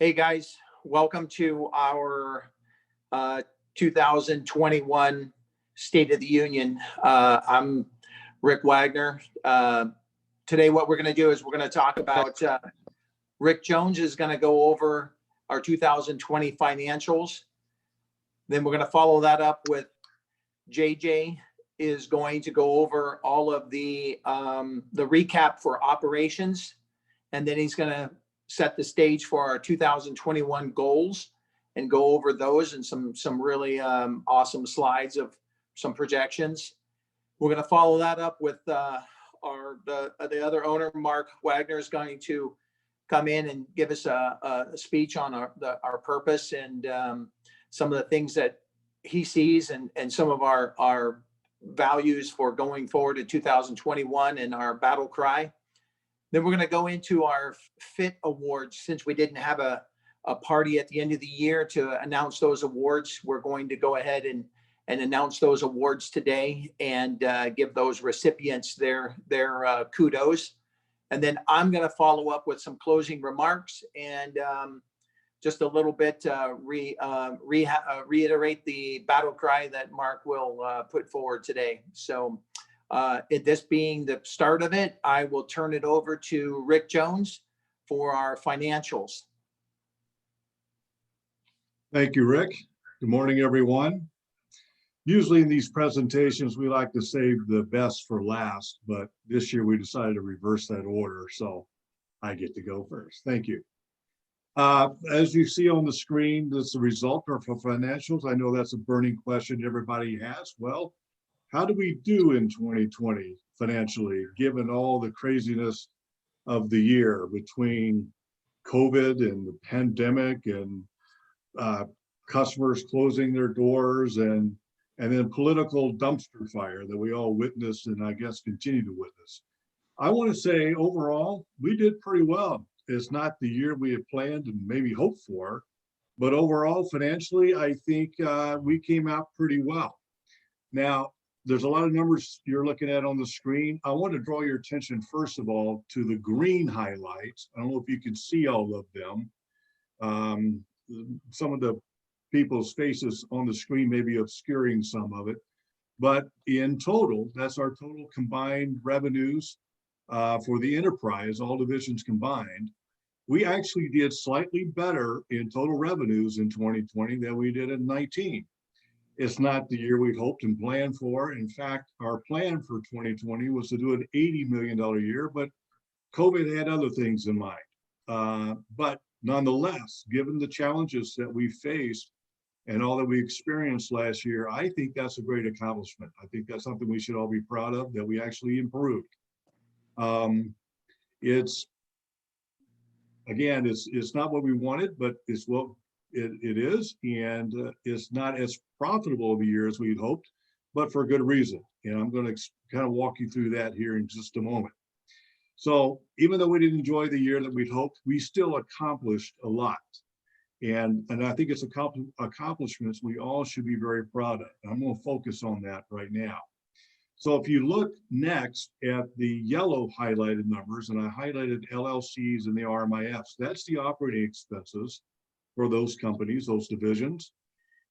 Hey guys, welcome to our 2021 State of the Union. I'm Rick Wagner. Today, what we're going to do is we're going to talk about Rick Jones is going to go over our 2020 financials. Then we're going to follow that up with JJ is going to go over all of the recap for operations, and then he's going to set the stage for our 2021 goals and go over those and some really awesome slides of some projections. We're going to follow that up with the other owner, Mark Wagner, is going to come in and give us a speech on our purpose and some of the things that he sees and some of our values for going forward in 2021 and our battle cry. Then we're going to go into our FIT awards. Since we didn't have a party at the end of the year to announce those awards, we're going to go ahead and announce those awards today and give those recipients their kudos. And then I'm going to follow up with some closing remarks and just a little bit reiterate the battle cry that Mark will put forward today. So this being the start of it, I will turn it over to Rick Jones for our financials. Thank you, Rick. Good morning, everyone. Usually in these presentations, we like to save the best for last, but this year we decided to reverse that order, so I get to go first. Thank you. As you see on the screen, this is the result of our financials. I know that's a burning question everybody has. Well, how do we do in 2020 financially, given all the craziness of the year between COVID and the pandemic and customers closing their doors and then political dumpster fire that we all witnessed and I guess continue to witness? I want to say overall, we did pretty well. It's not the year we had planned and maybe hoped for, but overall financially, I think we came out pretty well. Now, there's a lot of numbers you're looking at on the screen. I want to draw your attention, first of all, to the green highlights. I don't know if you can see all of them. Some of the people's faces on the screen may be obscuring some of it. But in total, that's our total combined revenues for the enterprise, all divisions combined. We actually did slightly better in total revenues in 2020 than we did in 19. It's not the year we hoped and planned for. In fact, our plan for 2020 was to do an $80 million year, but COVID had other things in mind. But nonetheless, given the challenges that we faced and all that we experienced last year, I think that's a great accomplishment. I think that's something we should all be proud of, that we actually improved. It's not what we wanted, but it's what it is, and it's not as profitable of a year as we'd hoped, but for good reason. And I'm going to kind of walk you through that here in just a moment. So even though we didn't enjoy the year that we'd hoped, we still accomplished a lot. And I think it's accomplishments we all should be very proud of. And I'm going to focus on that right now. So if you look next at the yellow highlighted numbers, and I highlighted LLCs and the RMIFs, that's the operating expenses for those companies, those divisions.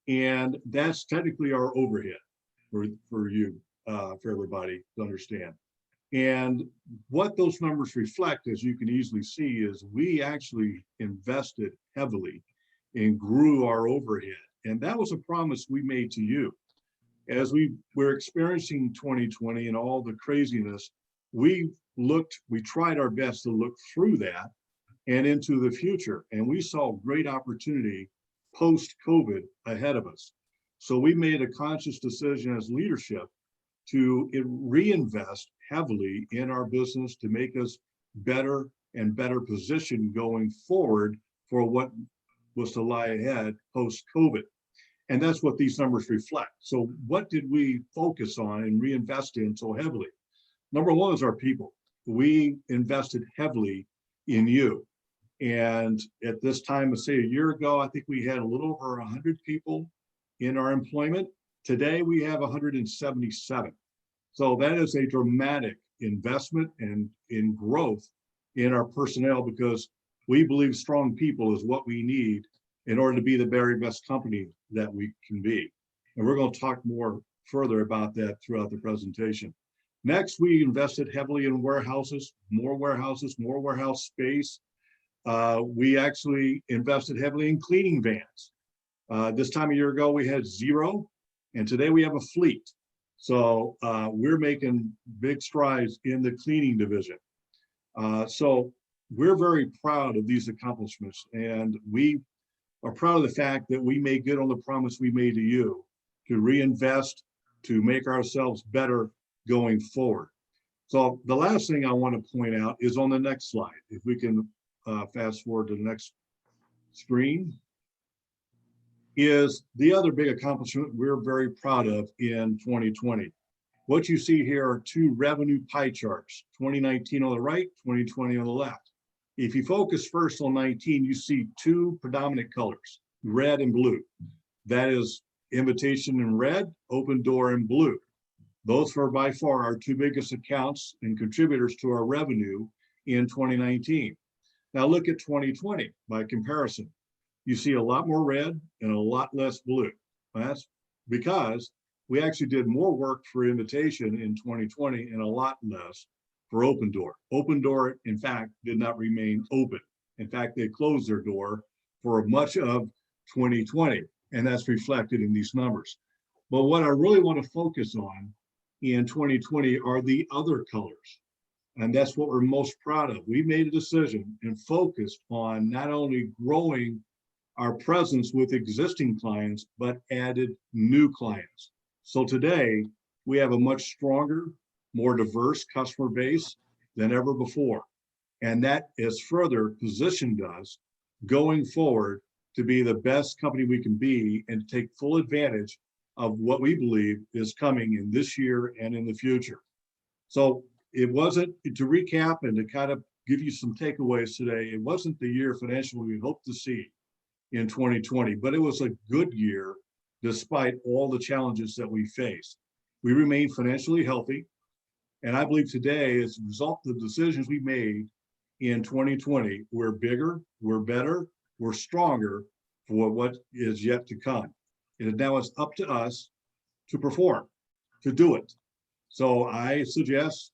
And that's technically our overhead for you, for everybody to understand. And what those numbers reflect, as you can easily see, is we actually invested heavily and grew our overhead. And that was a promise we made to you. As we were experiencing 2020 and all the craziness, we tried our best to look through that and into the future. And we saw great opportunity post-COVID ahead of us. So we made a conscious decision as leadership to reinvest heavily in our business to make us better and better positioned going forward for what was to lie ahead post-COVID. And that's what these numbers reflect. So what did we focus on and reinvest in so heavily? Number one is our people. We invested heavily in you. And at this time, say a year ago, I think we had a little over 100 people in our employment. Today, we have 177. So that is a dramatic investment and in growth in our personnel, because We believe strong people is what we need in order to be the very best company that we can be. And we're going to talk more further about that throughout the presentation. Next, we invested heavily in warehouses, more warehouse space. We actually invested heavily in cleaning vans. This time a year ago, we had 0, and today we have a fleet. So we're making big strides in the cleaning division. So we're very proud of these accomplishments, and we are proud of the fact that we made good on the promise we made to you to reinvest, to make ourselves better going forward. So the last thing I want to point out is on the next slide. If we can fast forward to the next screen, is the other big accomplishment we're very proud of in 2020. What you see here are 2 revenue pie charts, 2019 on the right, 2020 on the left. If you focus first on 19, you see 2 predominant colors, red and blue. That is Invitation in red, Open Door in blue. Those are by far our 2 biggest accounts and contributors to our revenue in 2019. Now look at 2020 by comparison. You see a lot more red and a lot less blue. That's because we actually did more work for Invitation in 2020 and a lot less for Open Door. Open Door, in fact, did not remain open. In fact, they closed their door for much of 2020, and that's reflected in these numbers. But what I really want to focus on in 2020 are the other colors. And that's what we're most proud of. We made a decision and focused on not only growing our presence with existing clients, but added new clients. So today, we have a much stronger, more diverse customer base than ever before. And that has further positioned us going forward to be the best company we can be and take full advantage of what we believe is coming in this year and in the future. So it wasn't, to recap and to kind of give you some takeaways today, it wasn't the year financially we hoped to see in 2020, but it was a good year despite all the challenges that we faced. We remain financially healthy, and I believe today, as a result of the decisions we made in 2020, we're bigger, we're better, we're stronger for what is yet to come. And now it's up to us to perform, to do it. So I suggest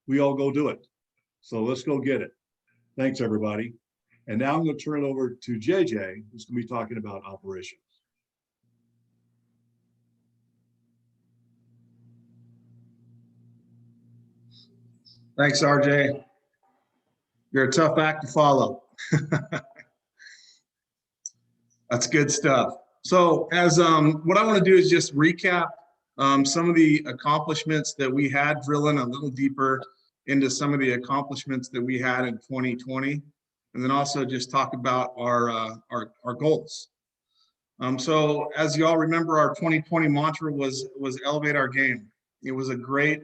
we all go do it. So let's go get it. Thanks, everybody. And now I'm going to turn it over to JJ, who's going to be talking about operations. Thanks, RJ. You're a tough act to follow. That's good stuff. So as what I want to do is just recap some of the accomplishments that we had, drill in a little deeper into some of the accomplishments that we had in 2020, and then also just talk about our goals. So as you all remember, our 2020 mantra was elevate our game. It was a great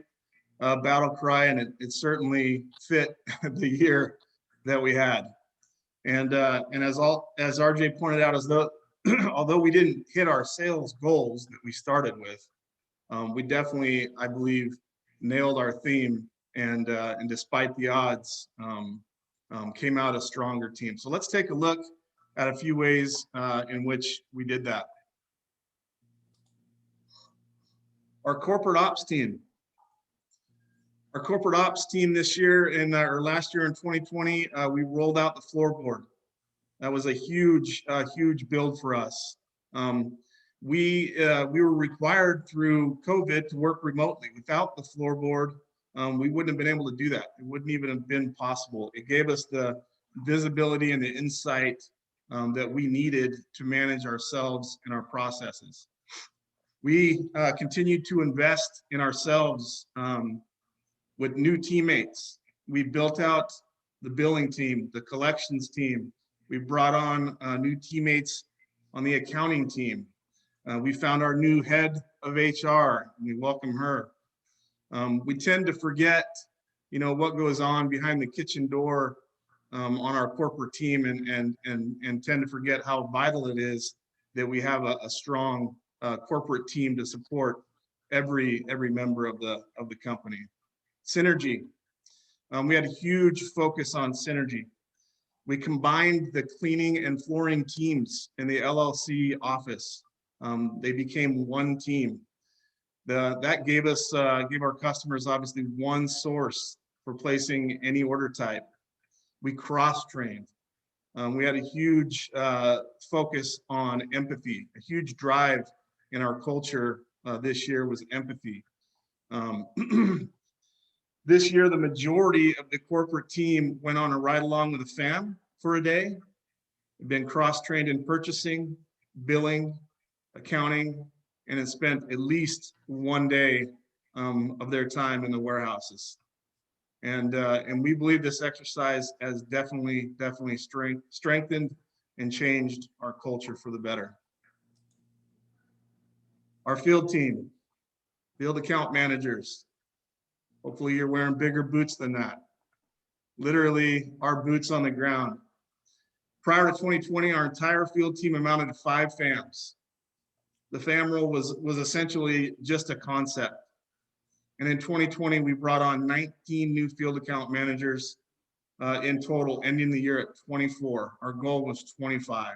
battle cry, and it certainly fit the year that we had. And as RJ pointed out, as though although we didn't hit our sales goals that we started with, we definitely, I believe, nailed our theme, and despite the odds, came out a stronger team. So let's take a look at a few ways in which we did that. Our corporate ops team. Our corporate ops team this year or last year in 2020, we rolled out the floorboard. That was a huge build for us. We were required through COVID to work remotely. Without the floorboard, we wouldn't have been able to do that. It wouldn't even have been possible. It gave us the visibility and the insight that we needed to manage ourselves and our processes. We continued to invest in ourselves with new teammates. We built out the billing team, the collections team. We brought on new teammates on the accounting team. We found our new head of HR, and we welcome her. We tend to forget, what goes on behind the kitchen door on our corporate team, and tend to forget how vital it is that we have a strong corporate team to support every member of the company. Synergy. We had a huge focus on synergy. We combined the cleaning and flooring teams in the LLC office. They became one team. That gave our customers obviously one source for placing any order type. We cross-trained. We had a huge focus on empathy. A huge drive in our culture this year was empathy. This year, the majority of the corporate team went on a ride along with the fam for a day. We've been cross-trained in purchasing, billing, accounting, and have spent at least one day of their time in the warehouses. And we believe this exercise has definitely strengthened and changed our culture for the better. Our field team, field account managers. Hopefully you're wearing bigger boots than that. Literally our boots on the ground. Prior to 2020, our entire field team amounted to 5 FAMs. The FAM role was essentially just a concept. And in 2020, we brought on 19 new field account managers in total, ending the year at 24. Our goal was 25.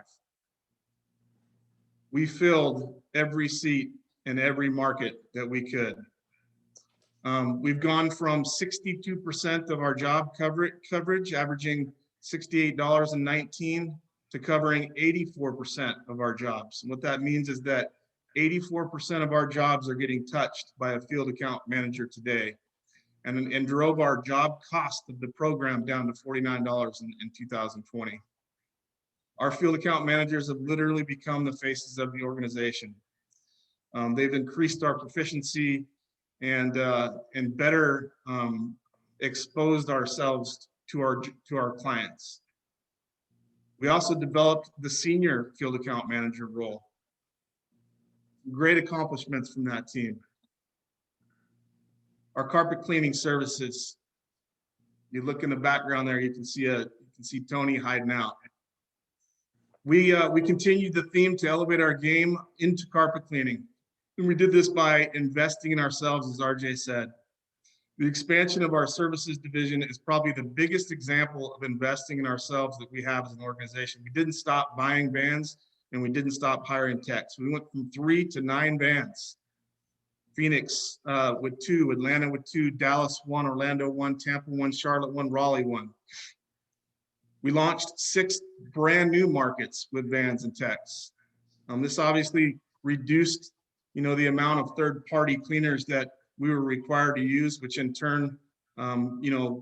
We filled every seat in every market that we could. We've gone from 62% of our job coverage, averaging $68.19, to covering 84% of our jobs. And what that means is that 84% of our jobs are getting touched by a field account manager today, and drove our job cost of the program down to $49 in 2020. Our field account managers have literally become the faces of the organization. They've increased our proficiency and better exposed ourselves to our clients. We also developed the senior field account manager role. Great accomplishments from that team. Our carpet cleaning services. You look in the background there, you can see Tony hiding out. We continued the theme to elevate our game into carpet cleaning. And we did this by investing in ourselves, as RJ said. The expansion of our services division is probably the biggest example of investing in ourselves that we have as an organization. We didn't stop buying vans, and we didn't stop hiring techs. We went from 3 to 9 vans. Phoenix with 2, Atlanta with 2, Dallas 1, Orlando 1, Tampa 1, Charlotte 1, Raleigh 1. We launched 6 brand new markets with vans and techs. This obviously reduced, the amount of third-party cleaners that we were required to use, which in turn,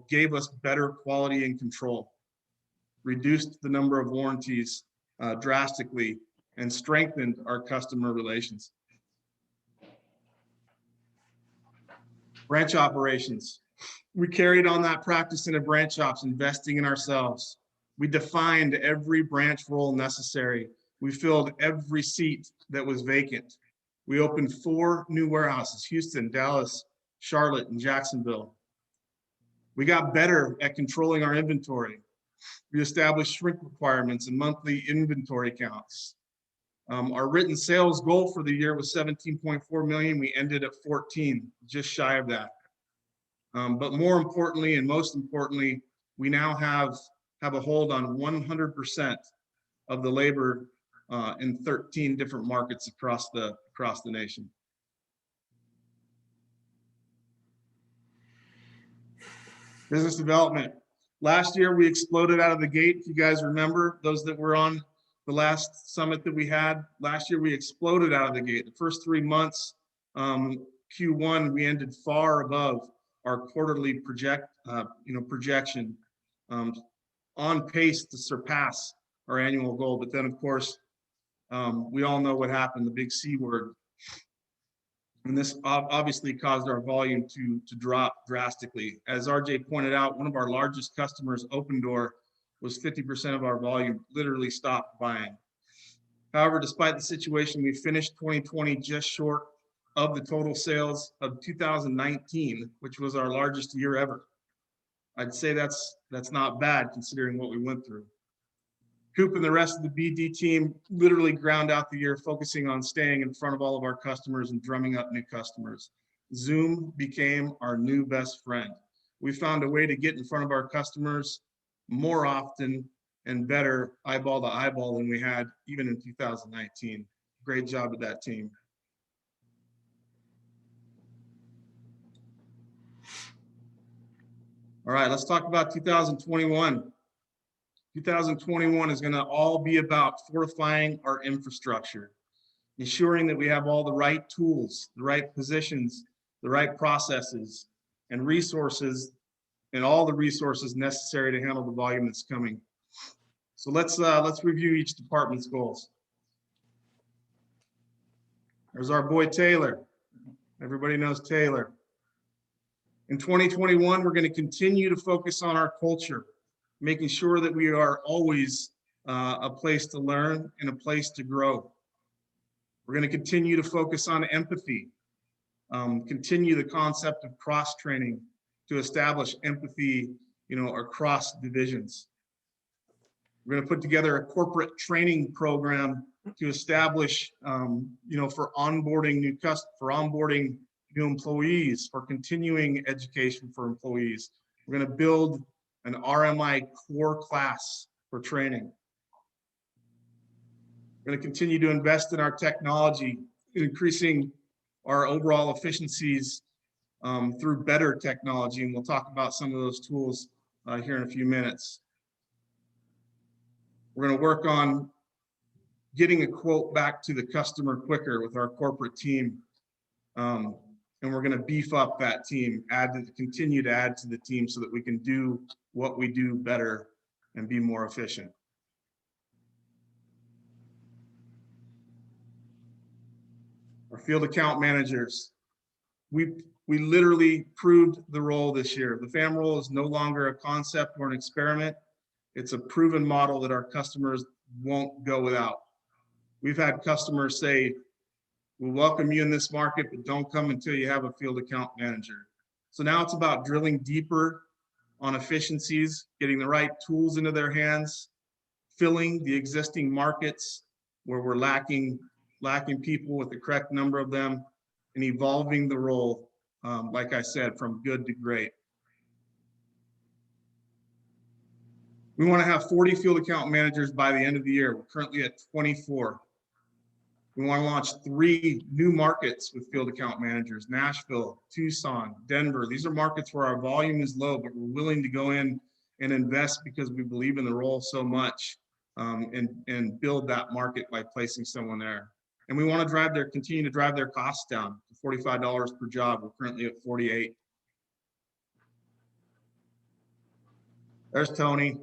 gave us better quality and control, reduced the number of warranties drastically, and strengthened our customer relations. Branch operations. We carried on that practice in a branch ops, investing in ourselves. We defined every branch role necessary. We filled every seat that was vacant. We opened 4 new warehouses: Houston, Dallas, Charlotte, and Jacksonville. We got better at controlling our inventory. We established shrink requirements and monthly inventory counts. Our written sales goal for the year was 17.4 million. We ended at 14, just shy of that. But more importantly, and most importantly, we now have a hold on 100% of the labor in 13 different markets across the nation. Business development. Last year, we exploded out of the gate. If you guys remember, those that were on the last summit that we had, last year we exploded out of the gate. The first 3 months, Q1, we ended far above our quarterly projection, on pace to surpass our annual goal. But then, of course, we all know what happened, the big C word. And this obviously caused our volume to drop drastically. As RJ pointed out, one of our largest customers, Open Door, was 50% of our volume, literally stopped buying. However, despite the situation, we finished 2020 just short of the total sales of 2019, which was our largest year ever. I'd say that's not bad considering what we went through. Coop and the rest of the BD team literally ground out the year, focusing on staying in front of all of our customers and drumming up new customers. Zoom became our new best friend. We found a way to get in front of our customers more often and better eyeball to eyeball than we had even in 2019. Great job with that team. All right, let's talk about 2021. 2021 is going to all be about fortifying our infrastructure, ensuring that we have all the right tools, the right positions, the right processes and resources, and all the resources necessary to handle the volume that's coming. So let's review each department's goals. There's our boy Taylor. Everybody knows Taylor. In 2021, we're going to continue to focus on our culture, making sure that we are always a place to learn and a place to grow. We're going to continue to focus on empathy, continue the concept of cross-training to establish empathy, across divisions. We're going to put together a corporate training program to establish, for onboarding new employees, for continuing education for employees. We're going to build an RMI core class for training. We're going to continue to invest in our technology, increasing our overall efficiencies through better technology. And we'll talk about some of those tools here in a few minutes. We're going to work on getting a quote back to the customer quicker with our corporate team. And we're going to beef up that team, continue to add to the team so that we can do what we do better and be more efficient. Our field account managers, we literally proved the role this year. The FAM role is no longer a concept or an experiment. It's a proven model that our customers won't go without. We've had customers say, we'll welcome you in this market, but don't come until you have a field account manager. So now it's about drilling deeper on efficiencies, getting the right tools into their hands, filling the existing markets where we're lacking people with the correct number of them, and evolving the role, like I said, from good to great. We want to have 40 field account managers by the end of the year. We're currently at 24. We want to launch 3 new markets with field account managers: Nashville, Tucson, Denver. These are markets where our volume is low, but we're willing to go in and invest because we believe in the role so much, and build that market by placing someone there. And we want to continue to drive their costs down to $45 per job. We're currently at 48. There's Tony.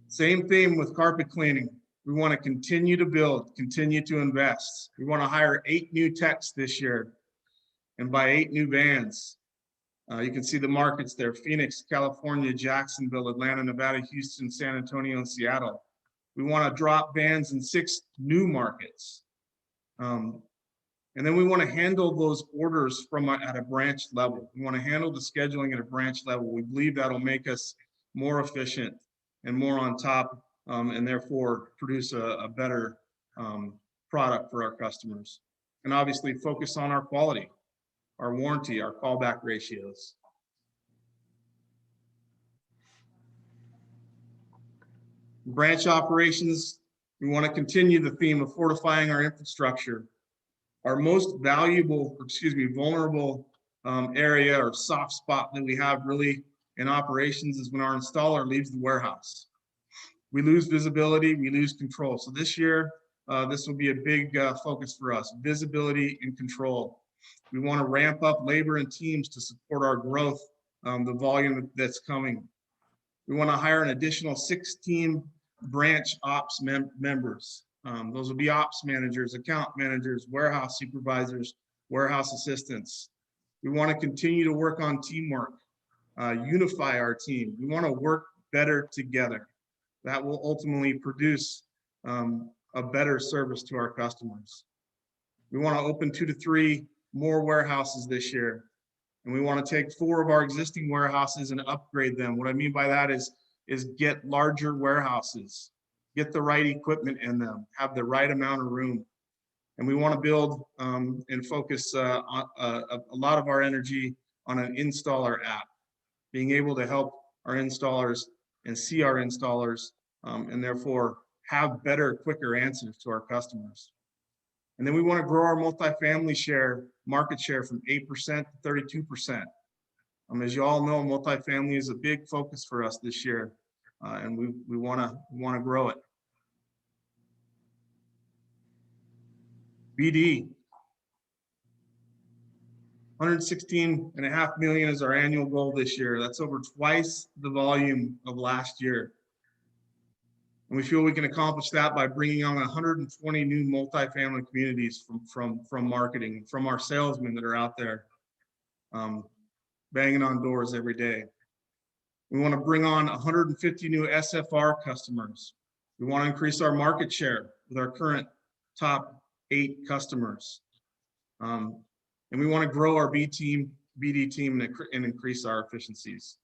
Same theme with carpet cleaning. We want to continue to build, continue to invest. We want to hire 8 new techs this year and buy 8 new vans. You can see the markets there: Phoenix, California, Jacksonville, Atlanta, Nevada, Houston, San Antonio, and Seattle. We want to drop vans in 6 new markets. And then we want to handle those orders at a branch level. We want to handle the scheduling at a branch level. We believe that'll make us more efficient and more on top, and therefore produce a better product for our customers. And obviously focus on our quality, our warranty, our callback ratios. Branch operations, we want to continue the theme of fortifying our infrastructure. Our most vulnerable area or soft spot that we have really in operations is when our installer leaves the warehouse. We lose visibility, we lose control. So this year, this will be a big focus for us: visibility and control. We want to ramp up labor and teams to support our growth, the volume that's coming. We want to hire an additional 16 branch ops members. Those will be ops managers, account managers, warehouse supervisors, warehouse assistants. We want to continue to work on teamwork, unify our team. We want to work better together. That will ultimately produce a better service to our customers. We want to open 2 to 3 more warehouses this year. And we want to take 4 of our existing warehouses and upgrade them. What I mean by that is get larger warehouses, get the right equipment in them, have the right amount of room. And we want to build and focus a lot of our energy on an installer app, being able to help our installers and see our installers, and therefore have better, quicker answers to our customers. And then we want to grow our multifamily market share from 8% to 32%. As you all know, multifamily is a big focus for us this year, and we want to grow it. BD, 116.5 million is our annual goal this year. That's over twice the volume of last year. And we feel we can accomplish that by bringing on 120 new multifamily communities from marketing, from our salesmen that are out there banging on doors every day. We want to bring on 150 new SFR customers. We want to increase our market share with our current top 8 customers. And we want to grow our BD team and increase our efficiencies.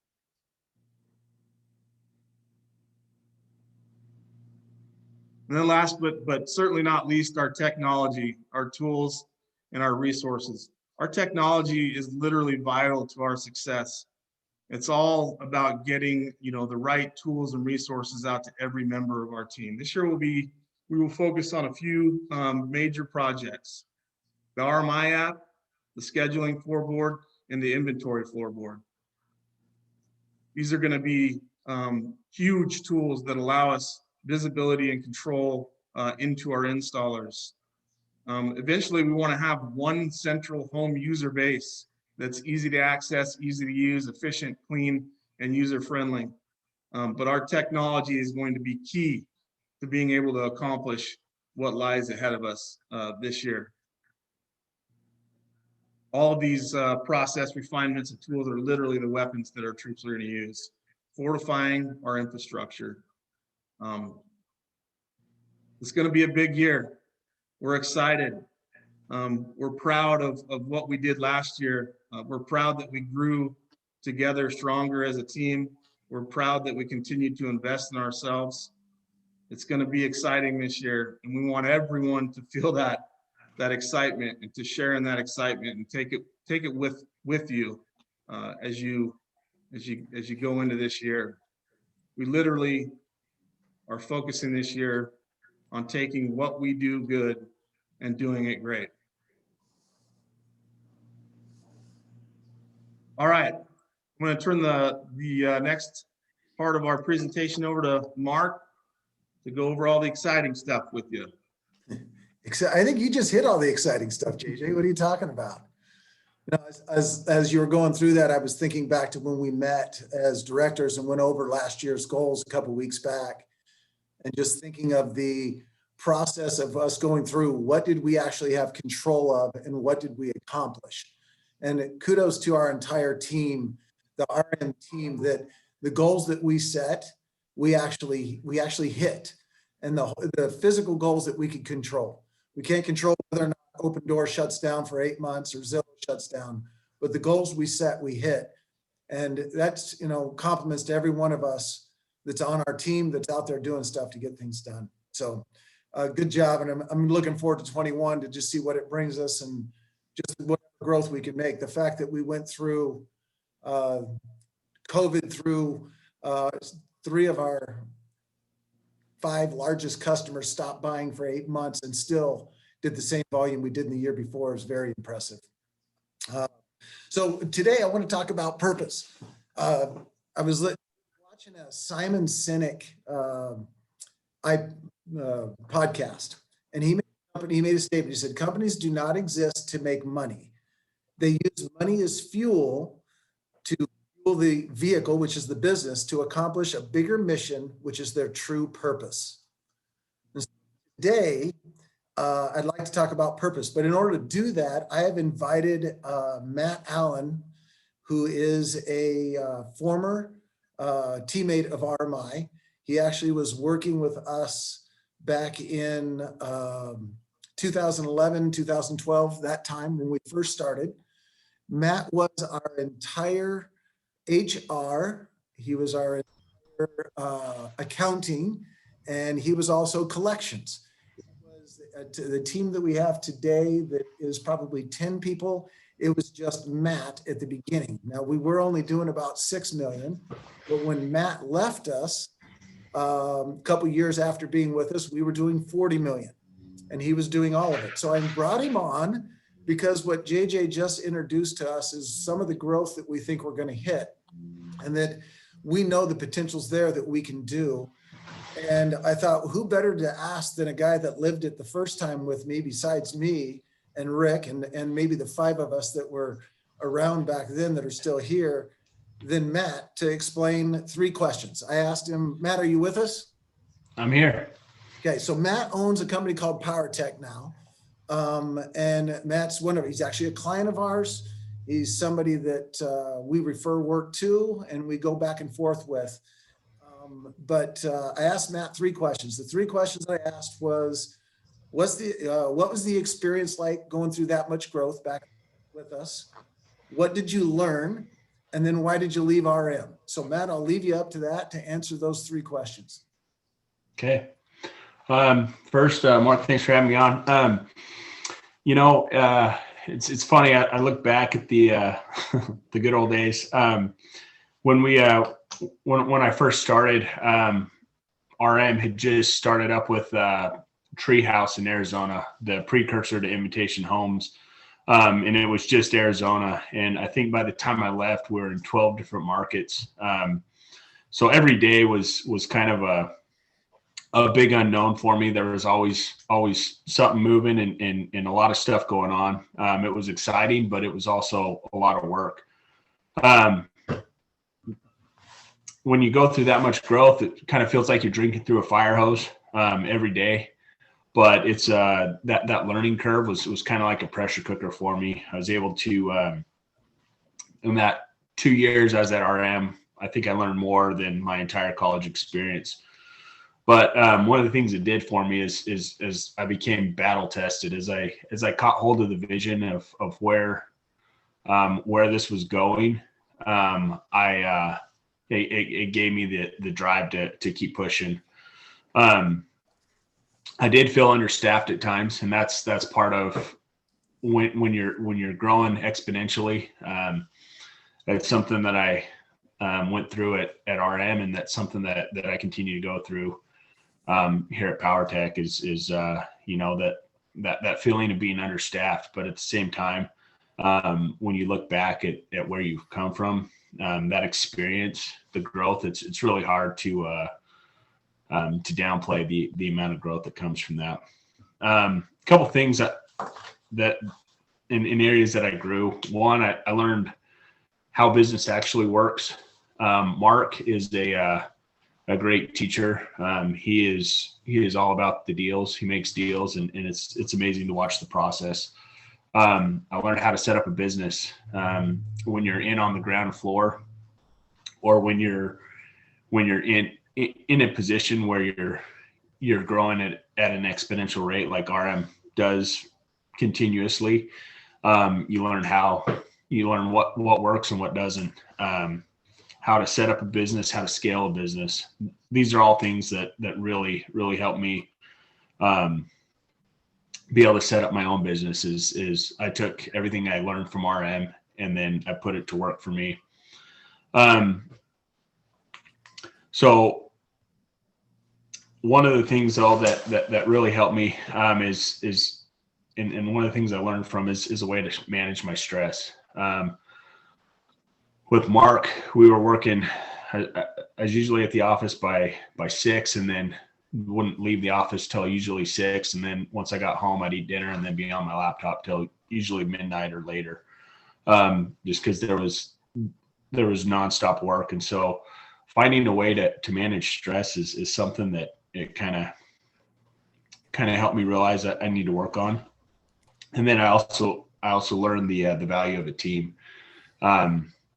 And then last but certainly not least, our technology, our tools, and our resources. Our technology is literally vital to our success. It's all about getting, the right tools and resources out to every member of our team. This year we will focus on a few major projects: the RMI app, the scheduling floorboard, and the inventory floorboard. These are going to be huge tools that allow us visibility and control into our installers. Eventually, we want to have one central home user base that's easy to access, easy to use, efficient, clean, and user-friendly. But our technology is going to be key to being able to accomplish what lies ahead of us this year. All of these process refinements and tools are literally the weapons that our troops are going to use, fortifying our infrastructure. It's going to be a big year. We're excited. We're proud of what we did last year. We're proud that we grew together stronger as a team. We're proud that we continue to invest in ourselves. It's going to be exciting this year, and we want everyone to feel that excitement and to share in that excitement and take it with you as you go into this year. We literally are focusing this year on taking what we do good and doing it great. All right, I'm going to turn the next part of our presentation over to Mark to go over all the exciting stuff with you. I think you just hit all the exciting stuff, JJ. What are you talking about? As you were going through that, I was thinking back to when we met as directors and went over last year's goals a couple of weeks back, and just thinking of the process of us going through what did we actually have control of and what did we accomplish. And kudos to our entire team, the RM team, that the goals that we set, we actually hit, and the physical goals that we could control. We can't control whether or not Open Door shuts down for 8 months or Zillow shuts down, but the goals we set, we hit. And that's, compliments to every one of us that's on our team that's out there doing stuff to get things done. So good job. And I'm looking forward to 21 to just see what it brings us and just what growth we can make. The fact that we went through COVID through 3 of our 5 largest customers stopped buying for 8 months and still did the same volume we did in the year before is very impressive. So today I want to talk about purpose. I was watching a Simon Sinek podcast, and he made a statement. He said, companies do not exist to make money. They use money as fuel to fuel the vehicle, which is the business, to accomplish a bigger mission, which is their true purpose. And so today, I'd like to talk about purpose, but in order to do that, I have invited Matt Allen, who is a former teammate of RMI. He actually was working with us back in 2011, 2012, that time when we first started. Matt was our entire HR, he was our entire accounting, and he was also collections. It was the team that we have today that is probably 10 people. it was just Matt at the beginning. Now, we were only doing about 6 million, but when Matt left us, a couple years after being with us, we were doing 40 million, and he was doing all of it. So I brought him on because what JJ just introduced to us is some of the growth that we think we're going to hit, and that we know the potential's there that we can do. And I thought, who better to ask than a guy that lived it the first time with me, besides me and Rick and maybe the 5 of us that were around back then that are still here, than Matt, to explain 3 questions. I asked him, Matt, are you with us? I'm here. Okay, so Matt owns a company called PowerTech now. And Matt's he's actually a client of ours. He's somebody that we refer work to and we go back and forth with. But I asked Matt 3 questions. The 3 questions I asked was, what was the experience like going through that much growth back with us? What did you learn? And then why did you leave RM? So Matt, I'll leave you up to that to answer those 3 questions. Okay. First, Mark, thanks for having me on. It's funny. I look back at the the good old days. When I first started, RM had just started up with Treehouse in Arizona, the precursor to Invitation Homes. And it was just Arizona. And I think by the time I left, we were in 12 different markets. So every day was kind of a big unknown for me. There was always something moving and a lot of stuff going on. It was exciting, but it was also a lot of work. When you go through that much growth, it kind of feels like you're drinking through a fire hose every day. But it's that learning curve was kind of like a pressure cooker for me. I was able to, in that 2 years I was at RM, I think I learned more than my entire college experience. But one of the things it did for me is I became battle tested as I caught hold of the vision of where this was going. It gave me the drive to keep pushing. I did feel understaffed at times, and that's part of when you're growing exponentially. That's something that I went through at RM, and that's something that I continue to go through here at PowerTech is that feeling of being understaffed. But at the same time, when you look back at where you've come from, that experience, the growth, it's really hard to downplay the amount of growth that comes from that. A couple of things that in areas that I grew. One, I learned how business actually works. Mark is a great teacher. He is all about the deals. He makes deals, and it's amazing to watch the process. I learned how to set up a business when you're in on the ground floor, or when you're in a position where you're growing at an exponential rate like RM does continuously. You learn what works and what doesn't, how to set up a business, how to scale a business. These are all things that really, really help me be able to set up my own business. Is I took everything I learned from RM and then I put it to work for me. So one of the things though that really helped me is and one of the things I learned from is a way to manage my stress. With Mark, we were working. I was usually at the office by 6, and then wouldn't leave the office till usually 6. And then once I got home, I'd eat dinner and then be on my laptop till usually midnight or later, just because there was nonstop work. And so finding a way to manage stress is something that it kind of helped me realize that I need to work on. And then I also learned the value of a team.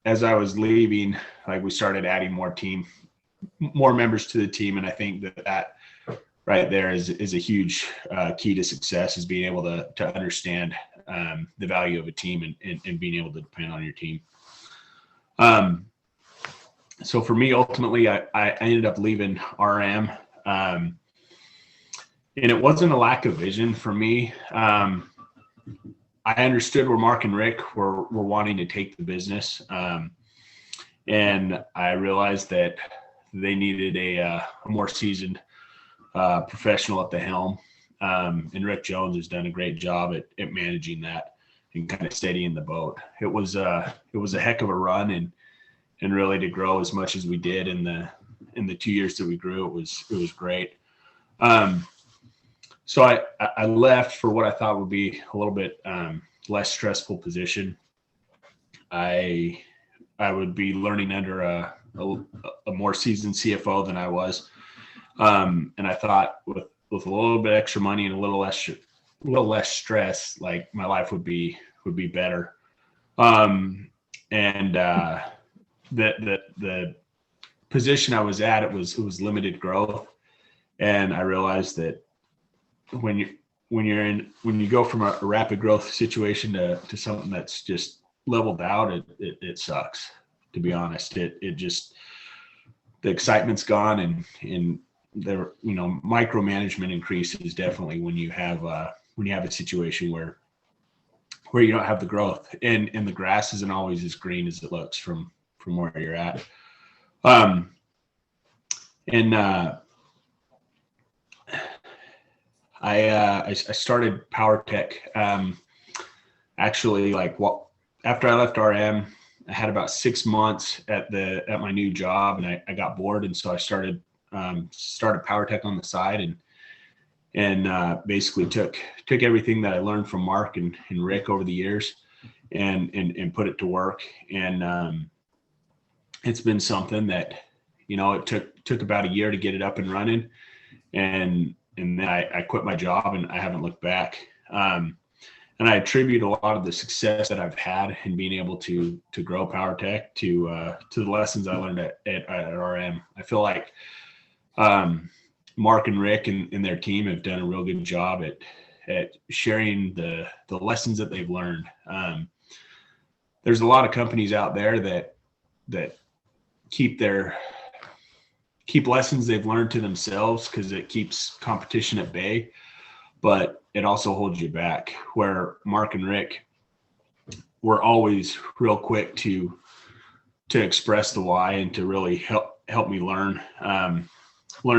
As I was leaving, like, we started adding more members to the team. And I think that right there is a huge key to success, is being able to understand the value of a team and being able to depend on your team. So for me, ultimately, I ended up leaving RM. And it wasn't a lack of vision for me. I I understood where Mark and Rick were wanting to take the business. And I realized that they needed a more seasoned professional at the helm. And Rick Jones has done a great job at managing that and kind of steadying the boat. It was a heck of a run, and really to grow as much as we did in the 2 years that we grew, it was great. So I left for what I thought would be a little bit less stressful position. I would be learning under a more seasoned CFO than I was. And I thought with a little bit extra money and a little less stress, like my life would be better. The position I was at, it was limited growth. And I realized that when you go from a rapid growth situation to something that's just leveled out, it sucks, to be honest. It just, the excitement's gone, and the micromanagement increases definitely when you have a situation where you don't have the growth, and the grass isn't always as green as it looks from where you're at. I started PowerTech actually after I left RM. I had about 6 months at my new job, and I got bored, and so I started PowerTech on the side, and basically took everything that I learned from Mark and Rick over the years and put it to work. And it's been something that, it took about a year to get it up and running, and then I quit my job, and I haven't looked back. And I attribute a lot of the success that I've had in being able to grow PowerTech to the lessons I learned at RM. I feel like Mark and Rick and their team have done a real good job at sharing the lessons that they've learned. There's a lot of companies out there that keep lessons they've learned to themselves because it keeps competition at bay, but it also holds you back. Where Mark and Rick were always real quick to express the why and to really help me learn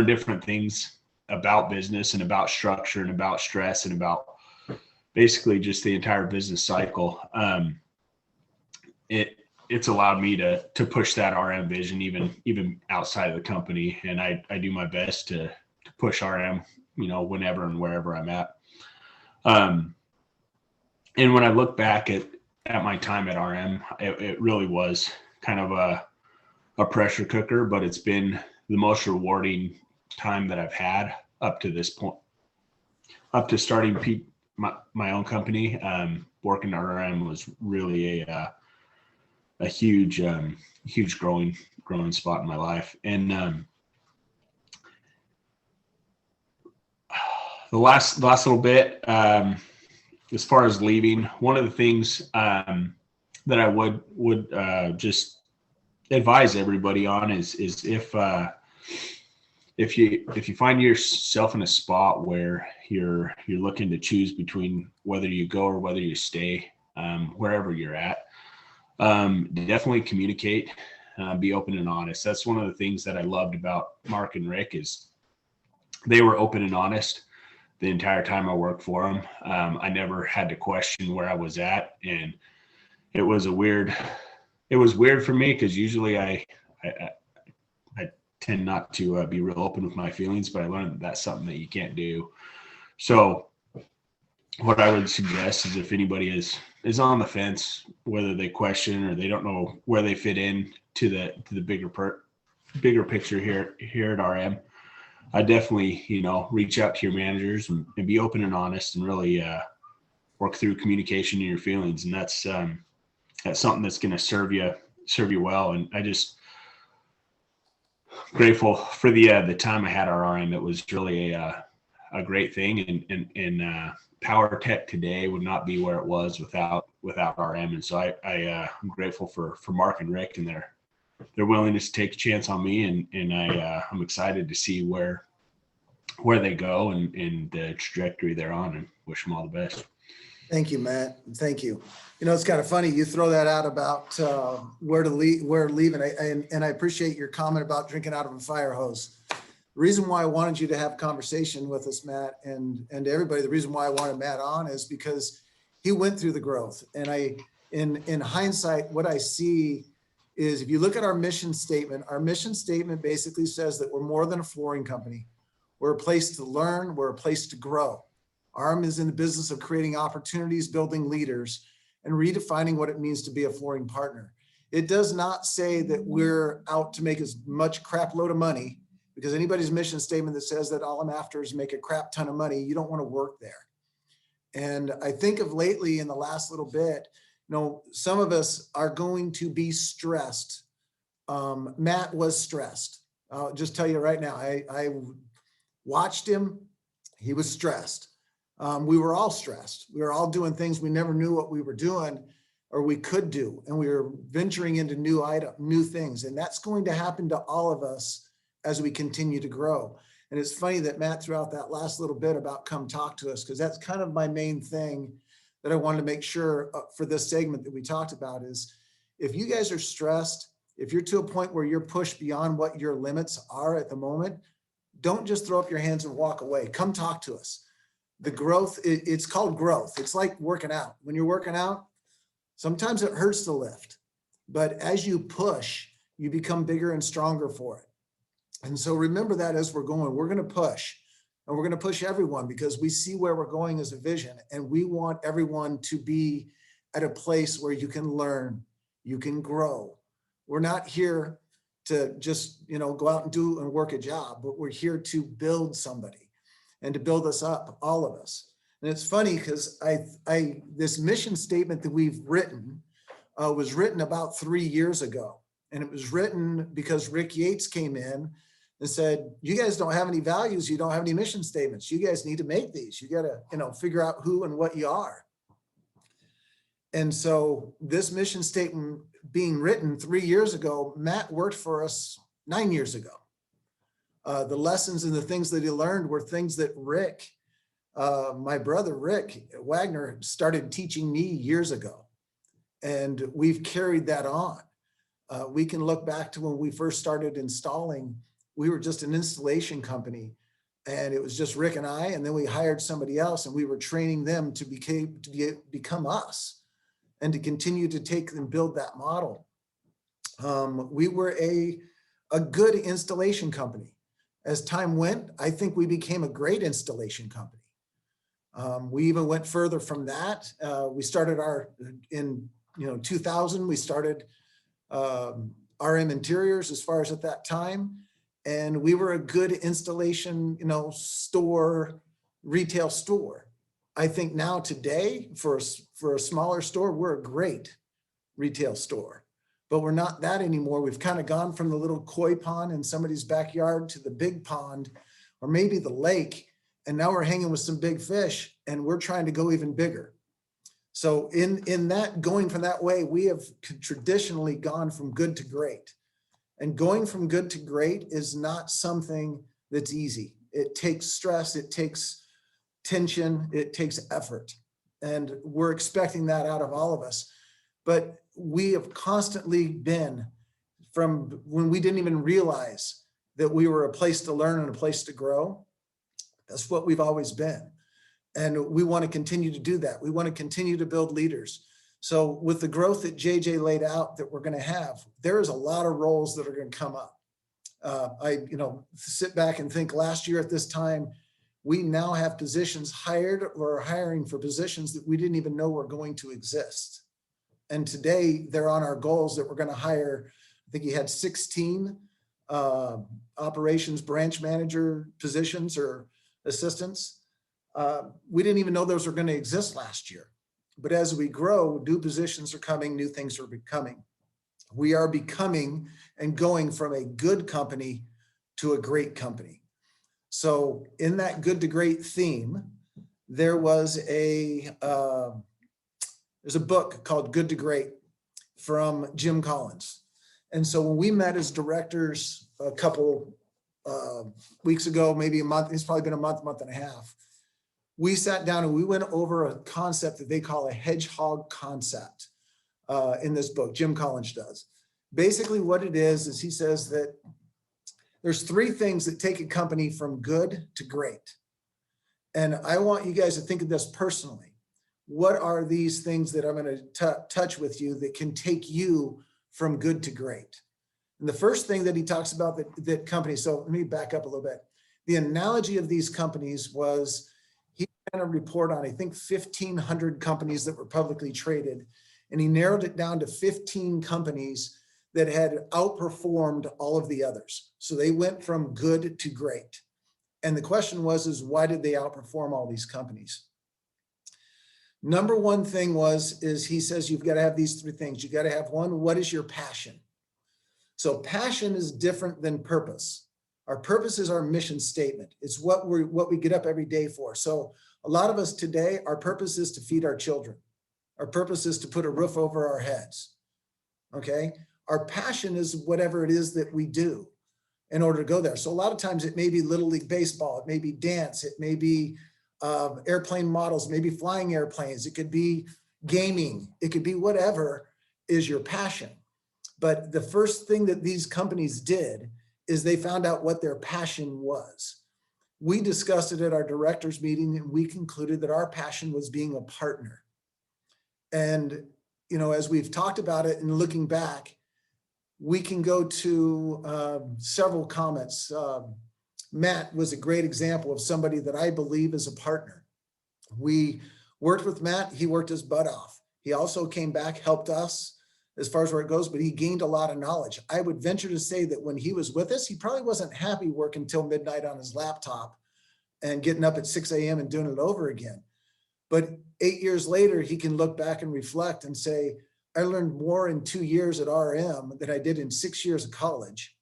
different things about business and about structure and about stress and about basically just the entire business cycle. It's allowed me to push that RM vision even outside of the company, and I do my best to push RM, whenever and wherever I'm at. And when I look back at my time at RM, it really was kind of a pressure cooker, but it's been the most rewarding time that I've had up to this point, up to starting my own company. Working at RM was really a huge growing spot in my life. And the last little bit, as far as leaving, one of the things that I would just advise everybody on is if you find yourself in a spot where you're looking to choose between whether you go or whether you stay, wherever you're at, definitely communicate, be open and honest. That's one of the things that I loved about Mark and Rick is they were open and honest the entire time I worked for them. I never had to question where I was at, and it was weird for me because usually I tend not to be real open with my feelings, but I learned that that's something that you can't do. So what I would suggest is if anybody is on the fence, whether they question or they don't know where they fit in to the bigger picture here at RM, I definitely, reach out to your managers and be open and honest and really work through communication and your feelings. And that's something that's going to serve you well. And I just grateful for the time I had at RM. It was really a great thing. And PowerTech today would not be where it was without RM. And so I'm grateful for Mark and Rick and their willingness to take a chance on me. And I'm excited to see where they go and the trajectory they're on, and wish them all the best. Thank you, Matt. Thank you. You know, it's kind of funny. You throw that out about where to leave, where to leave. And I appreciate your comment about drinking out of a fire hose. The reason why I wanted you to have a conversation with us, Matt, and everybody, the reason why I wanted Matt on is because he went through the growth. And in hindsight, what I see is if you look at our mission statement basically says that we're more than a flooring company. We're a place to learn. We're a place to grow. ARM is in the business of creating opportunities, building leaders, and redefining what it means to be a flooring partner. It does not say that we're out to make as much crap load of money, because anybody's mission statement that says that all I'm after is make a crap ton of money, you don't want to work there. And I think of lately in the last little bit, you know, some of us are going to be stressed. Matt was stressed. I'll just tell you right now, I watched him. He was stressed. We were all stressed. We were all doing things we never knew what we were doing or we could do. And we were venturing into new things. And that's going to happen to all of us as we continue to grow. And it's funny that Matt threw out that last little bit about come talk to us, because that's kind of my main thing that I wanted to make sure for this segment that we talked about is if you guys are stressed, if you're to a point where you're pushed beyond what your limits are at the moment, don't just throw up your hands and walk away. Come talk to us. The growth, it's called growth. It's like working out. When you're working out, sometimes it hurts to lift, but as you push, you become bigger and stronger for it. And so remember that as we're going, we're going to push, and we're going to push everyone because we see where we're going as a vision, and we want everyone to be at a place where you can learn, you can grow. We're not here to just, you know, go out and do and work a job, but we're here to build somebody and to build us up, all of us. And it's funny because this mission statement that we've written was written about 3 years ago. And it was written because Rick Yates came in and said, you guys don't have any values. You don't have any mission statements. You guys need to make these. You got to, you know, figure out who and what you are. And so this mission statement being written 3 years ago, Matt worked for us 9 years ago. The lessons and the things that he learned were things that Rick, my brother, Rick Wagner, started teaching me years ago. And we've carried that on. We can look back to when we first started installing. We were just an installation company, and it was just Rick and I, and then we hired somebody else, and we were training them to become us and to continue to take and build that model. We were a good installation company. As time went, I think we became a great installation company. We even went further from that. We started in 2000, we started RM Interiors as far as at that time. And we were a good installation, retail store. I think now today for a smaller store, we're a great retail store, but we're not that anymore. We've kind of gone from the little koi pond in somebody's backyard to the big pond, or maybe the lake. And now we're hanging with some big fish, and we're trying to go even bigger. So in that, going from that way, we have traditionally gone from good to great. And going from good to great is not something that's easy. It takes stress, it takes tension, it takes effort. And we're expecting that out of all of us. But we have constantly been, from when we didn't even realize that we were a place to learn and a place to grow, that's what we've always been. And we want to continue to do that. We want to continue to build leaders. So with the growth that JJ laid out that we're going to have, there is a lot of roles that are going to come up. I sit back and think last year at this time, we now have positions hired or hiring for positions that we didn't even know were going to exist. And today they're on our goals that we're going to hire. I think he had 16 operations branch manager positions or assistants. We didn't even know those were going to exist last year. But as we grow, new positions are coming, new things are becoming. We are becoming and going from a good company to a great company. So in that good to great theme, there was there's a book called Good to Great from Jim Collins. And so when we met as directors a couple weeks ago, maybe a month, it's probably been a month and a half, we sat down and we went over a concept that they call a hedgehog concept in this book. Jim Collins does. Basically what it is he says that there's three things that take a company from good to great. And I want you guys to think of this personally. What are these things that I'm going to touch with you that can take you from good to great? And the first thing that he talks about that companies, so let me back up a little bit. The analogy of these companies was he ran a report on, I think, 1,500 companies that were publicly traded. And he narrowed it down to 15 companies that had outperformed all of the others. So they went from good to great. And the question was, why did they outperform all these companies? Number one thing is he says, you've got to have these three things. You got to have one, what is your passion? So passion is different than purpose. Our purpose is our mission statement. It's what we get up every day for. So a lot of us today, our purpose is to feed our children. Our purpose is to put a roof over our heads. Okay. Our passion is whatever it is that we do in order to go there. So a lot of times it may be Little League Baseball, it may be dance, it may be airplane models, maybe flying airplanes, it could be gaming, it could be whatever is your passion. But the first thing that these companies did is they found out what their passion was. We discussed it at our directors meeting and we concluded that our passion was being a partner. And, you know, as we've talked about it and looking back, we can go to several comments. Matt was a great example of somebody that I believe is a partner. We worked with Matt. He worked his butt off. He also came back, helped us as far as where it goes, but he gained a lot of knowledge. I would venture to say that when he was with us, he probably wasn't happy working till midnight on his laptop and getting up at 6 a.m. and doing it over again. But 8 years later, he can look back and reflect and say, I learned more in 2 years at RM than I did in 6 years of college.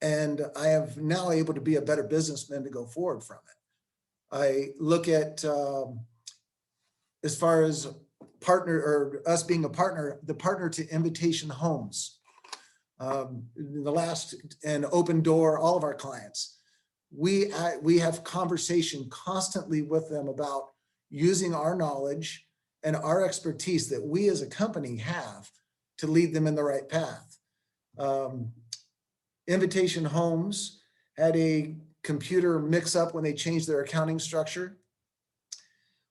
And I am now able to be a better businessman to go forward from it. I look at, as far as partner or us being a partner, the partner to Invitation Homes. In the last and Open Door, all of our clients, we have conversation constantly with them about using our knowledge and our expertise that we as a company have to lead them in the right path. Invitation Homes had a computer mix up when they changed their accounting structure.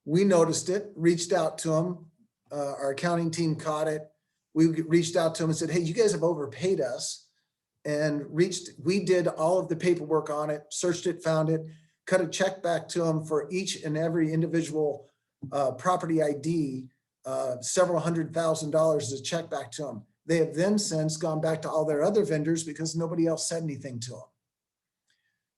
We noticed it, reached out to them. Our accounting team caught it. We reached out to them and said, hey, you guys have overpaid us, and we did all of the paperwork on it, searched it, found it, cut a check back to them for each and every individual property ID, several $100,000 as a check back to them. They have then since gone back to all their other vendors because nobody else said anything to them.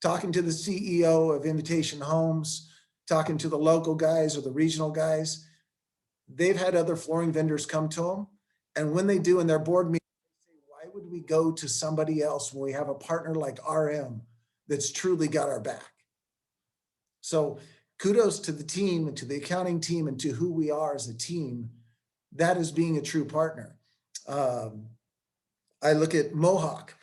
Talking to the CEO of Invitation Homes, talking to the local guys or the regional guys, they've had other flooring vendors come to them. And when they do in their board meeting, they say, why would we go to somebody else when we have a partner like RM that's truly got our back? So kudos to the team and to the accounting team and to who we are as a team. That is being a true partner. I look at Mohawk.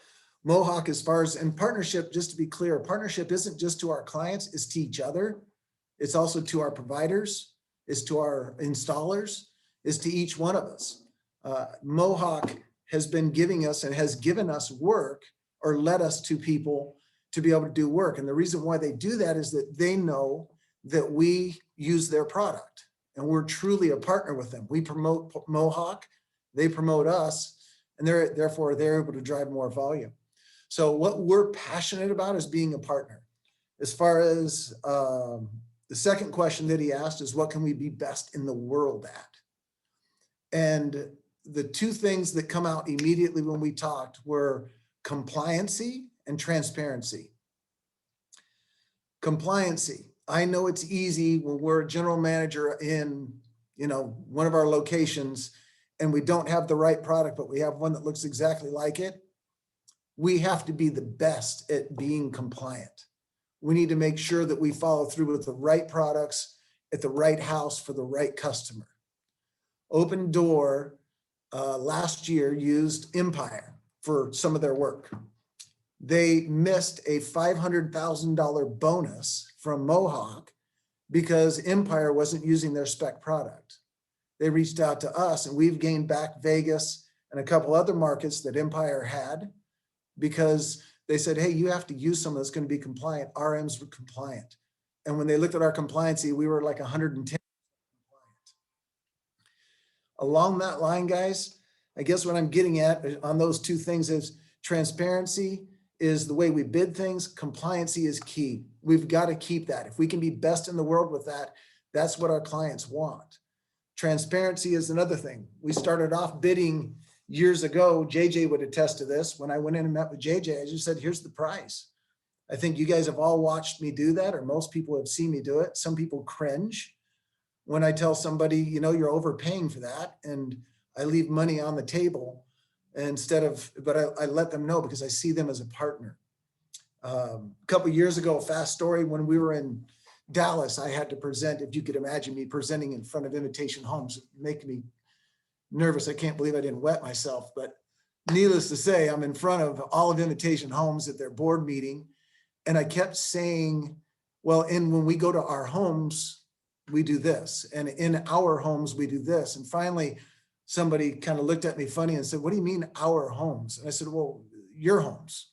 Mohawk, as far as, and partnership, just to be clear, partnership isn't just to our clients, it's to each other. It's also to our providers, it's to our installers, it's to each one of us. Mohawk has been giving us and has given us work or led us to people to be able to do work. And the reason why they do that is that they know that we use their product and we're truly a partner with them. We promote Mohawk, they promote us, and therefore they're able to drive more volume. So what we're passionate about is being a partner. As far as the second question that he asked is, what can we be best in the world at? And the two things that come out immediately when we talked were compliancy and transparency. Compliancy. I know it's easy when we're a general manager in, one of our locations and we don't have the right product, but we have one that looks exactly like it. We have to be the best at being compliant. We need to make sure that we follow through with the right products at the right house for the right customer. Open Door last year used Empire for some of their work. They missed a $500,000 bonus from Mohawk because Empire wasn't using their spec product. They reached out to us, and we've gained back Vegas and a couple other markets that Empire had, because they said, hey, you have to use someone that's going to be compliant. RMs were compliant. And when they looked at our compliancy, we were like 110 compliant. Along that line, guys, I guess what I'm getting at on those two things is transparency is the way we bid things. Compliancy is key. We've got to keep that. If we can be best in the world with that, that's what our clients want. Transparency is another thing. We started off bidding years ago. JJ would attest to this. When I went in and met with JJ, I just said, here's the price. I think you guys have all watched me do that, or most people have seen me do it. Some people cringe when I tell somebody, you know, you're overpaying for that. And I leave money on the table instead of, but I let them know because I see them as a partner. A couple of years ago, a fast story, when we were in Dallas, I had to present, if you could imagine me presenting in front of Invitation Homes, making me nervous. I can't believe I didn't wet myself, but needless to say, I'm in front of all of Invitation Homes at their board meeting. And I kept saying, well, when we go to our homes, we do this. And in our homes, we do this. And finally, somebody kind of looked at me funny and said, what do you mean our homes? And I said, well, your homes.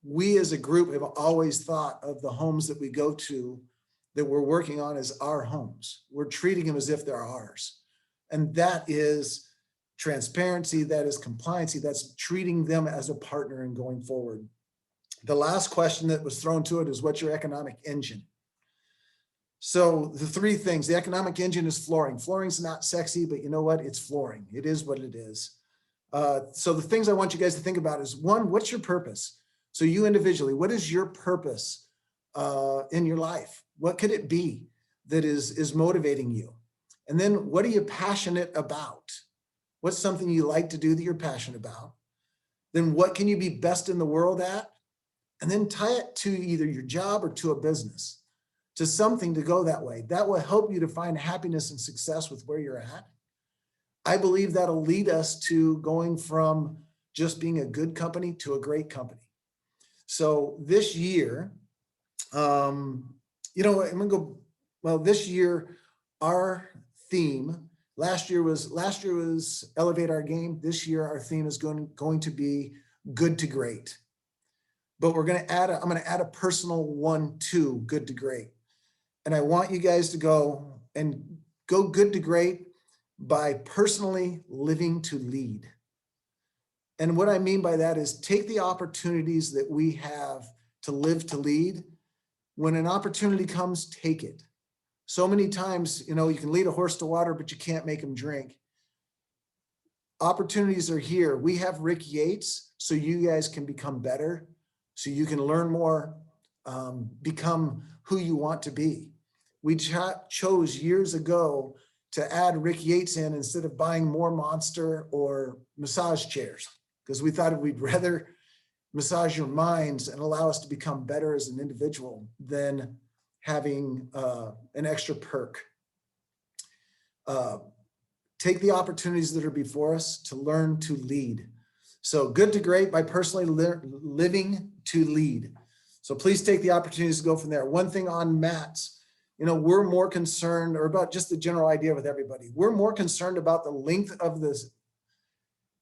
We as a group have always thought of the homes that we go to that we're working on as our homes. We're treating them as if they're ours. And that is transparency, that is compliancy, that's treating them as a partner and going forward. The last question that was thrown to it is, what's your economic engine? So the three things, the economic engine is flooring. Flooring's not sexy, but you know what? It's flooring. It is what it is. So the things I want you guys to think about is, one, what's your purpose? So you individually, what is your purpose in your life? What could it be that is motivating you? And then what are you passionate about? What's something you like to do that you're passionate about? Then what can you be best in the world at? And then tie it to either your job or to a business, to something to go that way. That will help you to find happiness and success with where you're at. I believe that'll lead us to going from just being a good company to a great company. So this year, I'm gonna go, well, this year, our theme, last year was Elevate Our Game. This year, our theme is going to be Good to Great. But I'm gonna add a personal one to Good to Great. And I want you guys to go good to great by personally living to lead. And what I mean by that is take the opportunities that we have to live to lead. When an opportunity comes, take it. So many times, you can lead a horse to water, but you can't make him drink. Opportunities are here. We have Rick Yates, so you guys can become better, so you can learn more, become who you want to be. We chose years ago to add Rick Yates in instead of buying more Monster or massage chairs, because we thought we'd rather massage your minds and allow us to become better as an individual than having an extra perk. Take the opportunities that are before us to learn to lead. So Good to Great by personally living to lead. So please take the opportunities to go from there. One thing on mats, we're more concerned, or about just the general idea with everybody. We're more concerned about the length of this.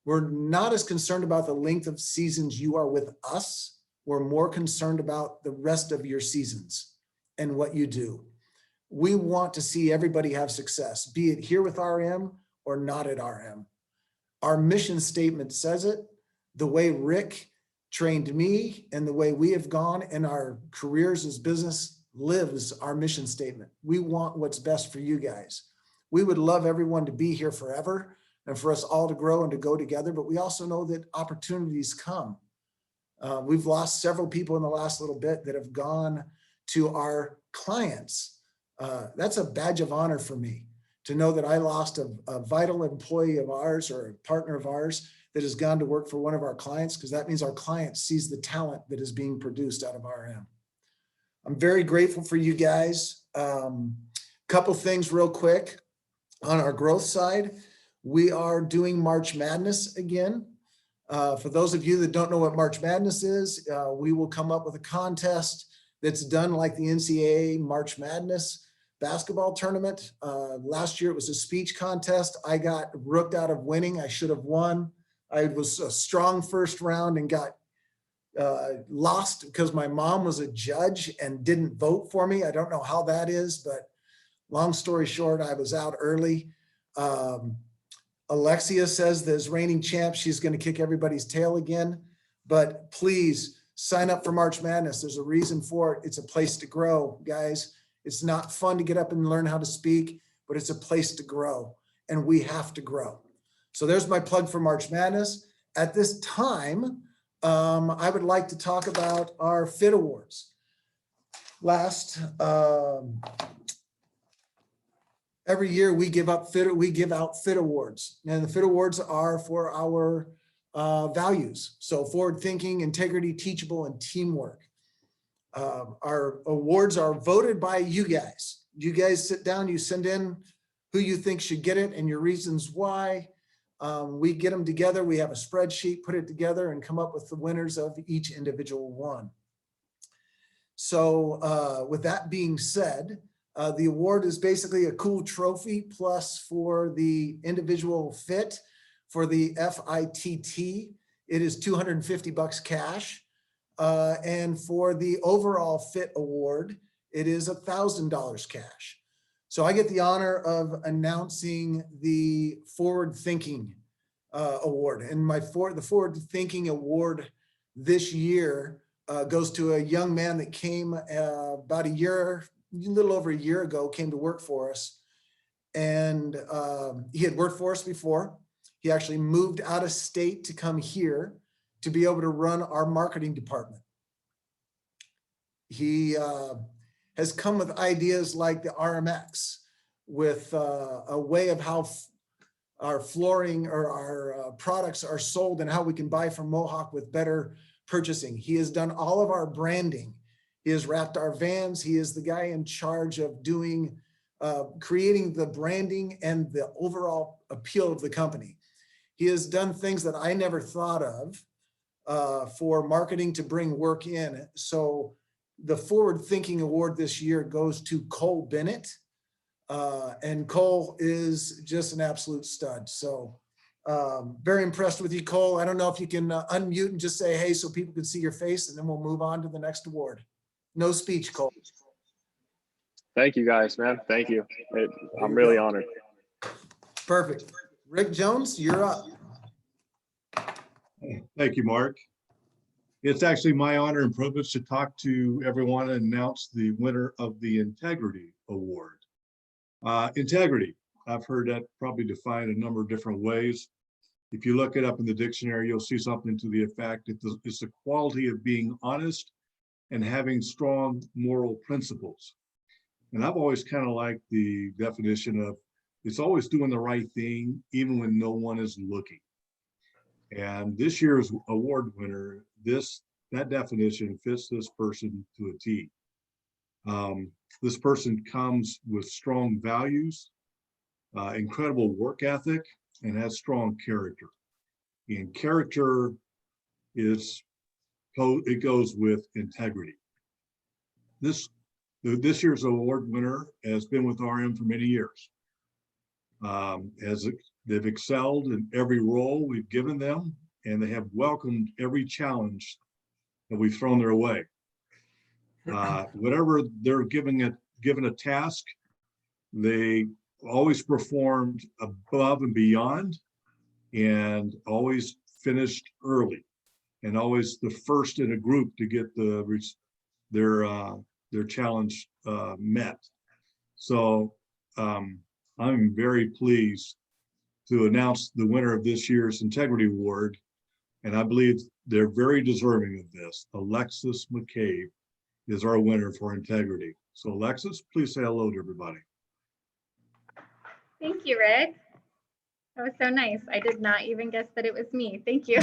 We're not as concerned about the length of seasons you are with us. We're more concerned about the rest of your seasons and what you do. We want to see everybody have success, be it here with RM or not at RM. Our mission statement says it. The way Rick trained me and the way we have gone in our careers as business lives our mission statement. We want what's best for you guys. We would love everyone to be here forever and for us all to grow and to go together, but we also know that opportunities come. We've lost several people in the last little bit that have gone to our clients. That's a badge of honor for me to know that I lost a vital employee of ours or a partner of ours that has gone to work for one of our clients, because that means our client sees the talent that is being produced out of RM. I'm very grateful for you guys. Couple things real quick. On our growth side, we are doing March Madness again. For those of you that don't know what March Madness is, we will come up with a contest that's done like the NCAA March Madness basketball tournament. Last year it was a speech contest. I got rooked out of winning. I should have won. I was a strong first round and got lost because my mom was a judge and didn't vote for me. I don't know how that is, but long story short, I was out early. Alexia says that as reigning champ, she's going to kick everybody's tail again. But please sign up for March Madness. There's a reason for it. It's a place to grow, guys. It's not fun to get up and learn how to speak, but it's a place to grow, and we have to grow. So there's my plug for March Madness. At this time, I would like to talk about our FIT Awards. Every year we give out FIT Awards, and the FIT Awards are for our values. So forward thinking, integrity, teachable, and teamwork. Our awards are voted by you guys. You guys sit down, you send in who you think should get it and your reasons why. We get them together. We have a spreadsheet, put it together, and come up with the winners of each individual one. So with that being said, the award is basically a cool trophy plus for the individual FIT. For the FITT, it is $250 cash. And for the overall FIT award, it is $1,000 cash. So I get the honor of announcing the Forward Thinking Award. And the Forward Thinking Award this year goes to a young man that came about a little over a year ago, came to work for us. And he had worked for us before. He actually moved out of state to come here to be able to run our marketing department. He has come with ideas like the RMX, with a way of how our flooring or our products are sold and how we can buy from Mohawk with better purchasing. He has done all of our branding. He has wrapped our vans. He is the guy in charge of doing, creating the branding and the overall appeal of the company. He has done things that I never thought of for marketing to bring work in. So the Forward Thinking Award this year goes to Cole Bennett. And Cole is just an absolute stud. So very impressed with you, Cole. I don't know if you can unmute and just say, hey, so people can see your face, and then we'll move on to the next award. No speech, Cole. Thank you guys, man. Thank you. I'm really honored. Perfect. Rick Jones, you're up. Thank you, Mark. It's actually my honor and privilege to talk to everyone and announce the winner of the Integrity Award. Integrity, I've heard that probably defined a number of different ways. If you look it up in the dictionary, you'll see something to the effect that it's the quality of being honest and having strong moral principles. And I've always kind of liked the definition of it's always doing the right thing, even when no one is looking. And this year's award winner, that definition fits this person to a T. This person comes with strong values, incredible work ethic, and has strong character. And character it goes with integrity. This year's award winner has been with RM for many years. They've excelled in every role we've given them, and they have welcomed every challenge that we've thrown their way. Whatever they're given a task, they always performed above and beyond, and always finished early, and always the first in a group to get their challenge met. So I'm very pleased to announce the winner of this year's Integrity Award, and I believe they're very deserving of this. Alexis McCabe is our winner for integrity. So Alexis, please say hello to everybody. Thank you, Rick. That was so nice. I did not even guess that it was me. Thank you.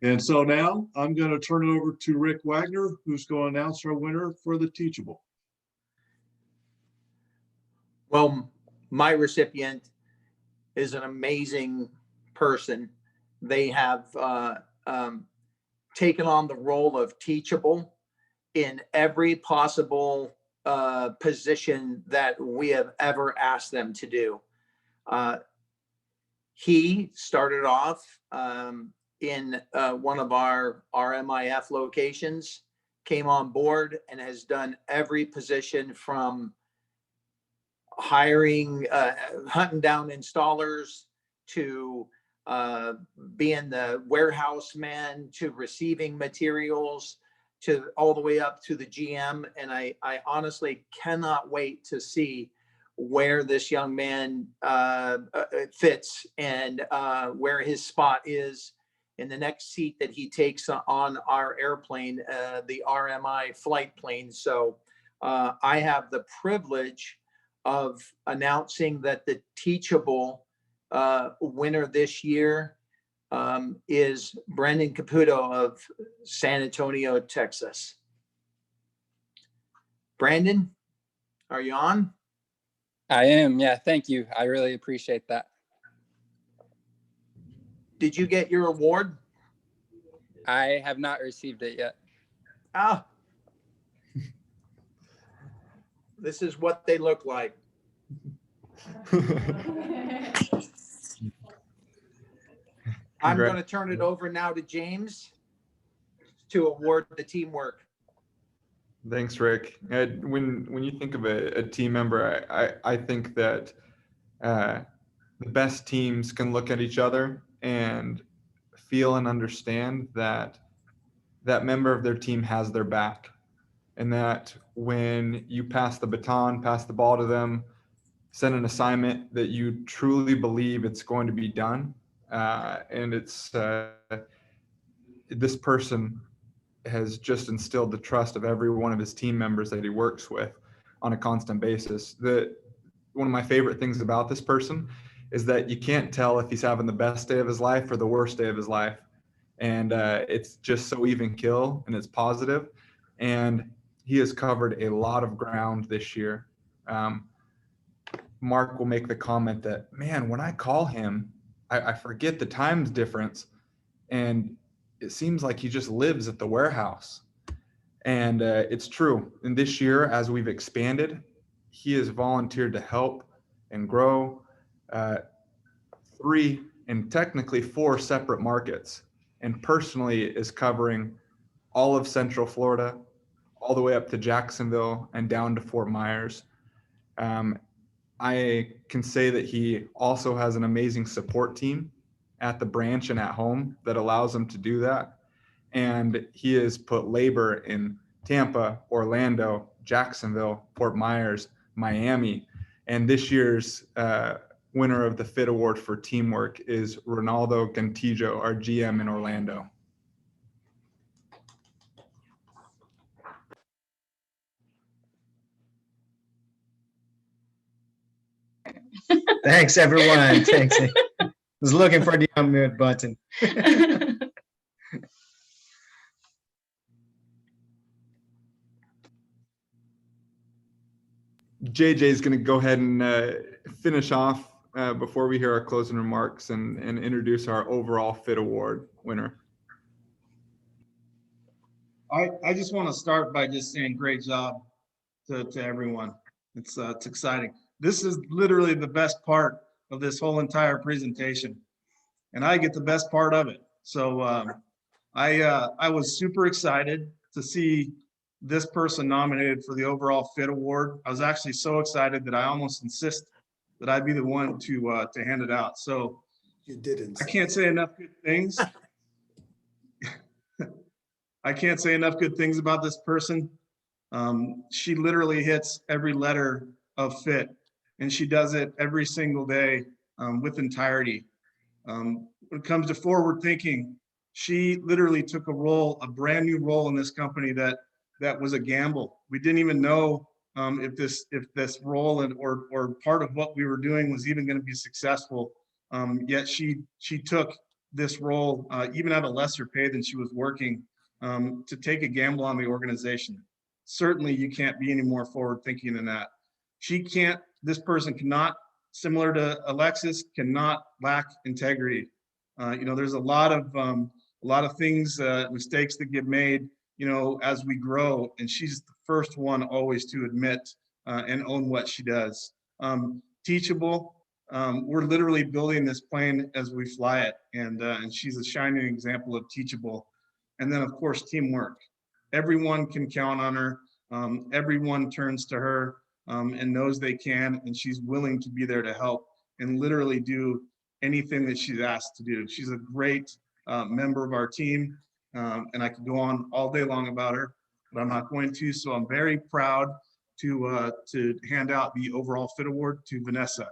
And so now I'm going to turn it over to Rick Wagner, who's going to announce our winner for the Teachable. Well, my recipient is an amazing person. They have taken on the role of teachable in every possible position that we have ever asked them to do. He started off in one of our RMIF locations, came on board and has done every position from hiring, hunting down installers to being the warehouse man to receiving materials to all the way up to the GM. And I honestly cannot wait to see where this young man fits and where his spot is in the next seat that he takes on our airplane, the RMI flight plane. So I have the privilege of announcing that the teachable winner this year is Brendan Caputo of San Antonio, Texas. Brandon, are you on? I am. Yeah. Thank you. I really appreciate that. Did you get your award? I have not received it yet. Ah. This is what they look like. I'm going to turn it over now to James to award the teamwork. Thanks, Rick. When you think of a team member, I think that the best teams can look at each other and feel and understand that that member of their team has their back, and that when you pass the baton, pass the ball to them, send an assignment, that you truly believe it's going to be done. And it's this person has just instilled the trust of every one of his team members that he works with on a constant basis. One of my favorite things about this person is that you can't tell if he's having the best day of his life or the worst day of his life. And it's just so even kill, and it's positive. And he has covered a lot of ground this year. Mark will make the comment that, man, when I call him, I forget the times difference, and it seems like he just lives at the warehouse. And it's true. And this year, as we've expanded, he has volunteered to help and grow 3 and technically 4 separate markets, and personally is covering all of Central Florida, all the way up to Jacksonville and down to Fort Myers. I can say that he also has an amazing support team at the branch and at home that allows him to do that. And he has put labor in Tampa, Orlando, Jacksonville, Fort Myers, Miami. And this year's winner of the FIT Award for teamwork is Ronaldo Gantijo, our GM in Orlando. Thanks, everyone. Thanks. I was looking for the unmute button. JJ is going to go ahead and finish off before we hear our closing remarks and introduce our overall FIT Award winner. I just want to start by just saying great job to everyone. It's exciting. This is literally the best part of this whole entire presentation, and I get the best part of it. So I was super excited to see this person nominated for the overall FIT Award. I was actually so excited that I almost insist that I be the one to hand it out. So You didn't. I can't say enough good things. I can't say enough good things about this person. She literally hits every letter of FIT, and she does it every single day with entirety. When it comes to forward thinking, she literally took a brand new role in this company that was a gamble. We didn't even know if this role or part of what we were doing was even going to be successful. Yet she took this role even at a lesser pay than she was working to take a gamble on the organization. Certainly, you can't be any more forward thinking than that. This person cannot, similar to Alexis, cannot lack integrity. There's a lot of a lot of things, mistakes that get made, you know, as we grow. And she's the first one always to admit and own what she does. Teachable. We're literally building this plane as we fly it, and she's a shining example of teachable. And then, of course, teamwork. Everyone can count on her. Everyone turns to her and knows they can, and she's willing to be there to help and literally do anything that she's asked to do. She's a great member of our team, and I could go on all day long about her, but I'm not going to. So I'm very proud to hand out the overall fit award to Vanessa,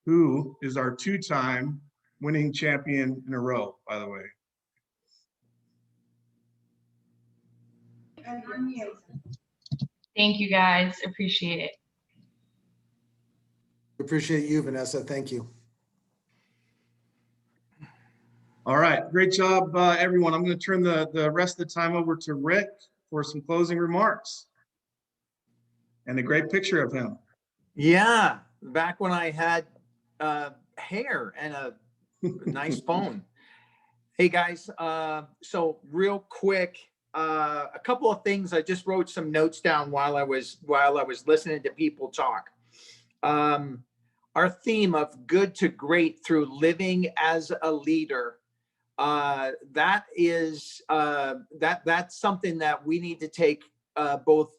who is our 2-time winning champion in a row, by the way. Thank you guys. Appreciate it. Appreciate you, Vanessa. Thank you. All right, great job, everyone. I'm going to turn the rest of the time over to Rick for some closing remarks. And a great picture of him. Yeah, back when I had hair and a nice phone. Hey guys, so real quick, a couple of things. I just wrote some notes down while I was listening to people talk. Our theme of good to great through living as a leader. That is that's something that we need to take both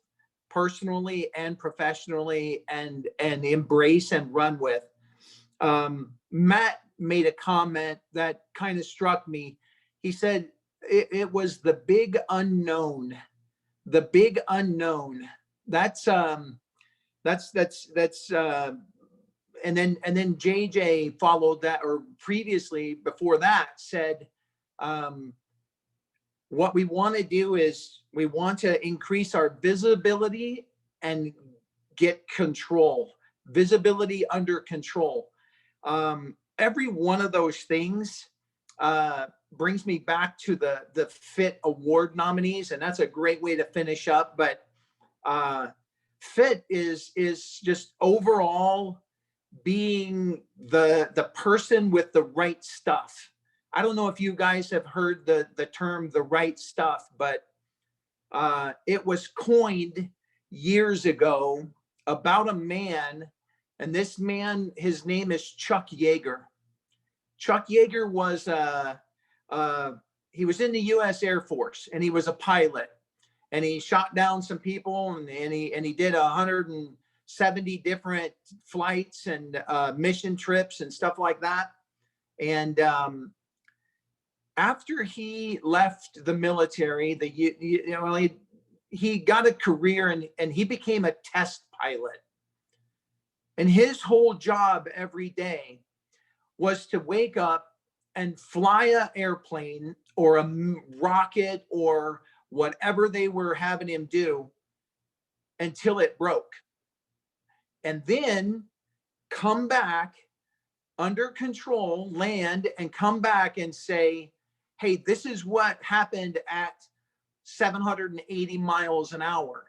personally and professionally and embrace and run with. Matt made a comment that kind of struck me. He said it was the big unknown. The big unknown. That's and then JJ followed that, or previously before that said, what we want to do is we want to increase our visibility and get control, visibility under control. Every one of those things brings me back to the FIT award nominees, and that's a great way to finish up. But FIT is just overall being the person with the right stuff. I don't know if you guys have heard the term the right stuff, but it was coined years ago about a man, and this man, his name is Chuck Yeager. Chuck Yeager was he was in the U.S. Air Force, and he was a pilot, and he shot down some people, and he did 170 different flights and mission trips and stuff like that. And after he left the military, he got a career and he became a test pilot. And his whole job every day was to wake up and fly an airplane or a rocket or whatever they were having him do until it broke. And then come back under control, land, and come back and say, hey, this is what happened at 780 miles an hour.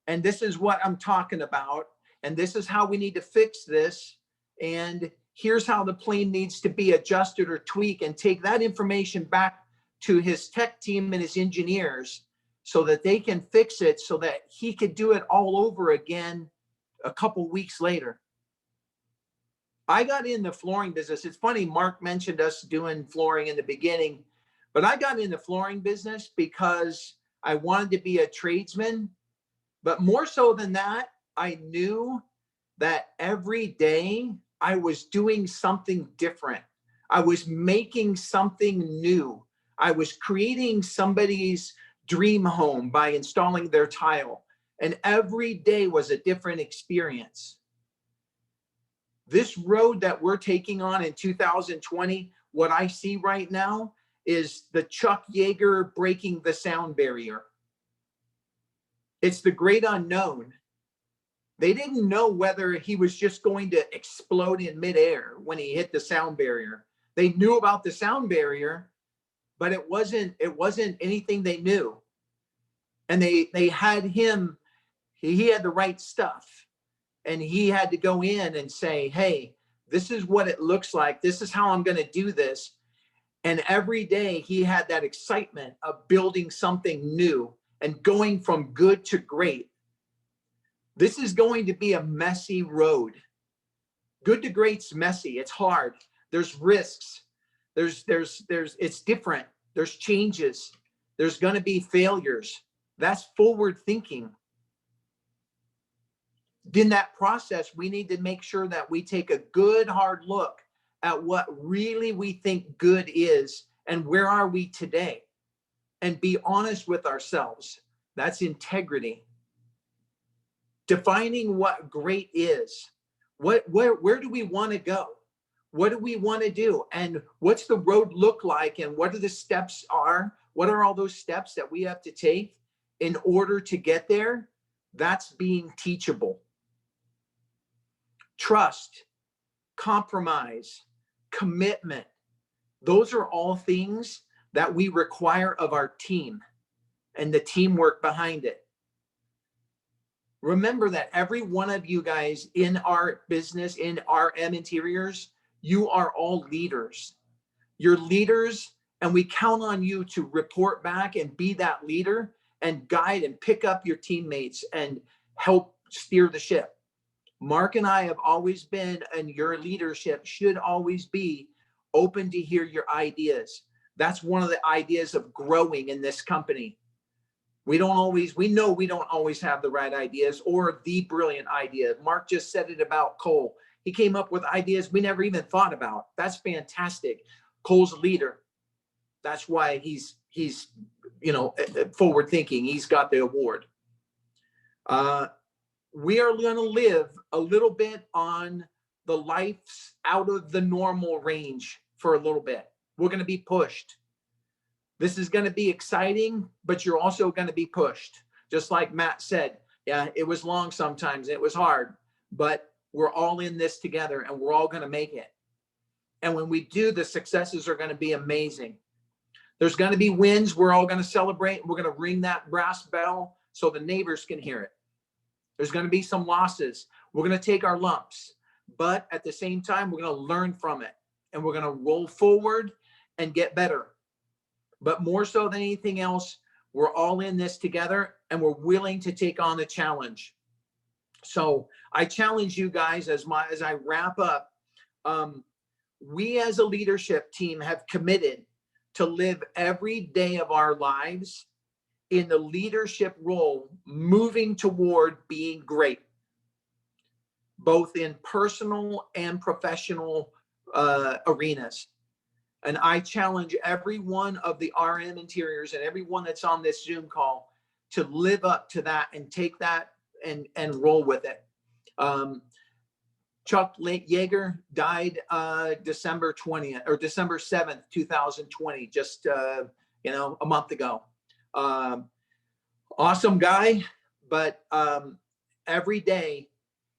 And this is what I'm talking about. And this is how we need to fix this. And here's how the plane needs to be adjusted or tweaked, and take that information back to his tech team and his engineers so that they can fix it so that he could do it all over again a couple weeks later. I got in the flooring business. It's funny, Mark mentioned us doing flooring in the beginning, but I got in the flooring business because I wanted to be a tradesman. But more so than that, I knew that every day I was doing something different. I was making something new. I was creating somebody's dream home by installing their tile. And every day was a different experience. This road that we're taking on in 2020, what I see right now is the Chuck Yeager breaking the sound barrier. It's the great unknown. They didn't know whether he was just going to explode in midair when he hit the sound barrier. They knew about the sound barrier, but it wasn't anything they knew. And they had him, he had the right stuff. And he had to go in and say, hey, this is what it looks like. This is how I'm going to do this. And every day he had that excitement of building something new and going from good to great. This is going to be a messy road. Good to great's messy. It's hard. There's risks. It's different. There's changes. There's going to be failures. That's forward thinking. In that process, we need to make sure that we take a good hard look at what really we think good is and where are we today, and be honest with ourselves. That's integrity. Defining what great is. Where do we want to go? What do we want to do? And what's the road look like? And what are the steps are? What are all those steps that we have to take in order to get there? That's being teachable. Trust, compromise, commitment. Those are all things that we require of our team and the teamwork behind it. Remember that every one of you guys in our business, in RM Interiors, you are all leaders. You're leaders, and we count on you to report back and be that leader and guide and pick up your teammates and help steer the ship. Mark and I have always been, and your leadership should always be open to hear your ideas. That's one of the ideas of growing in this company. We know we don't always have the right ideas or the brilliant idea. Mark just said it about Cole. He came up with ideas we never even thought about. That's fantastic. Cole's a leader. That's why he's forward thinking. He's got the award. We are going to live a little bit on the life's out of the normal range for a little bit. We're going to be pushed. This is going to be exciting, but you're also going to be pushed. Just like Matt said, yeah, it was long sometimes. It was hard, but we're all in this together and we're all going to make it. And when we do, the successes are going to be amazing. There's going to be wins. We're all going to celebrate. We're going to ring that brass bell so the neighbors can hear it. There's going to be some losses. We're going to take our lumps, but at the same time, we're going to learn from it and we're going to roll forward and get better. But more so than anything else, we're all in this together and we're willing to take on the challenge. So I challenge you guys as I wrap up, we as a leadership team have committed to live every day of our lives in the leadership role, moving toward being great, both in personal and professional arenas. And I challenge every one of the RM Interiors and everyone that's on this Zoom call to live up to that and take that and roll with it. Chuck Yeager died December 20th or December 7th, 2020, just a month ago. Awesome guy, but every day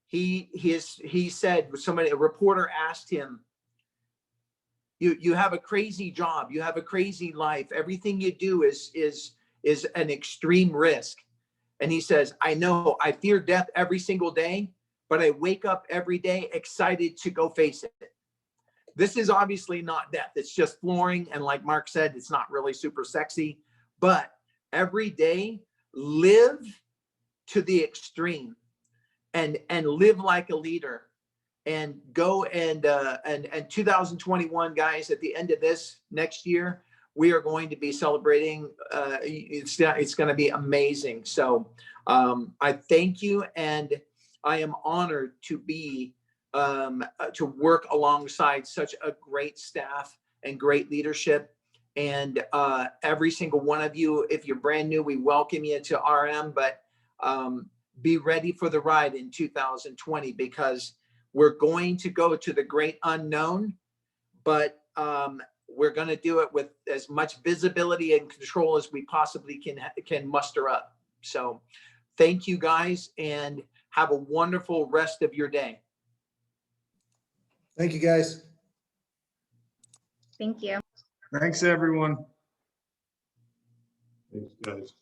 he said, a reporter asked him, you have a crazy job, you have a crazy life, everything you do is an extreme risk. And he says, I know, I fear death every single day, but I wake up every day excited to go face it. This is obviously not death, it's just flooring, and like Mark said, it's not really super sexy, but every day live to the extreme and live like a leader. And go and 2021, guys, at the end of this next year, we are going to be celebrating. It's going to be amazing. So I thank you, and I am honored to be to work alongside such a great staff and great leadership. And every single one of you, if you're brand new, we welcome you to RM. But be ready for the ride in 2020, because we're going to go to the great unknown, but we're going to do it with as much visibility and control as we possibly can muster up. So thank you guys, and have a wonderful rest of your day. Thank you, guys. Thank you. Thanks, everyone. Thanks, guys.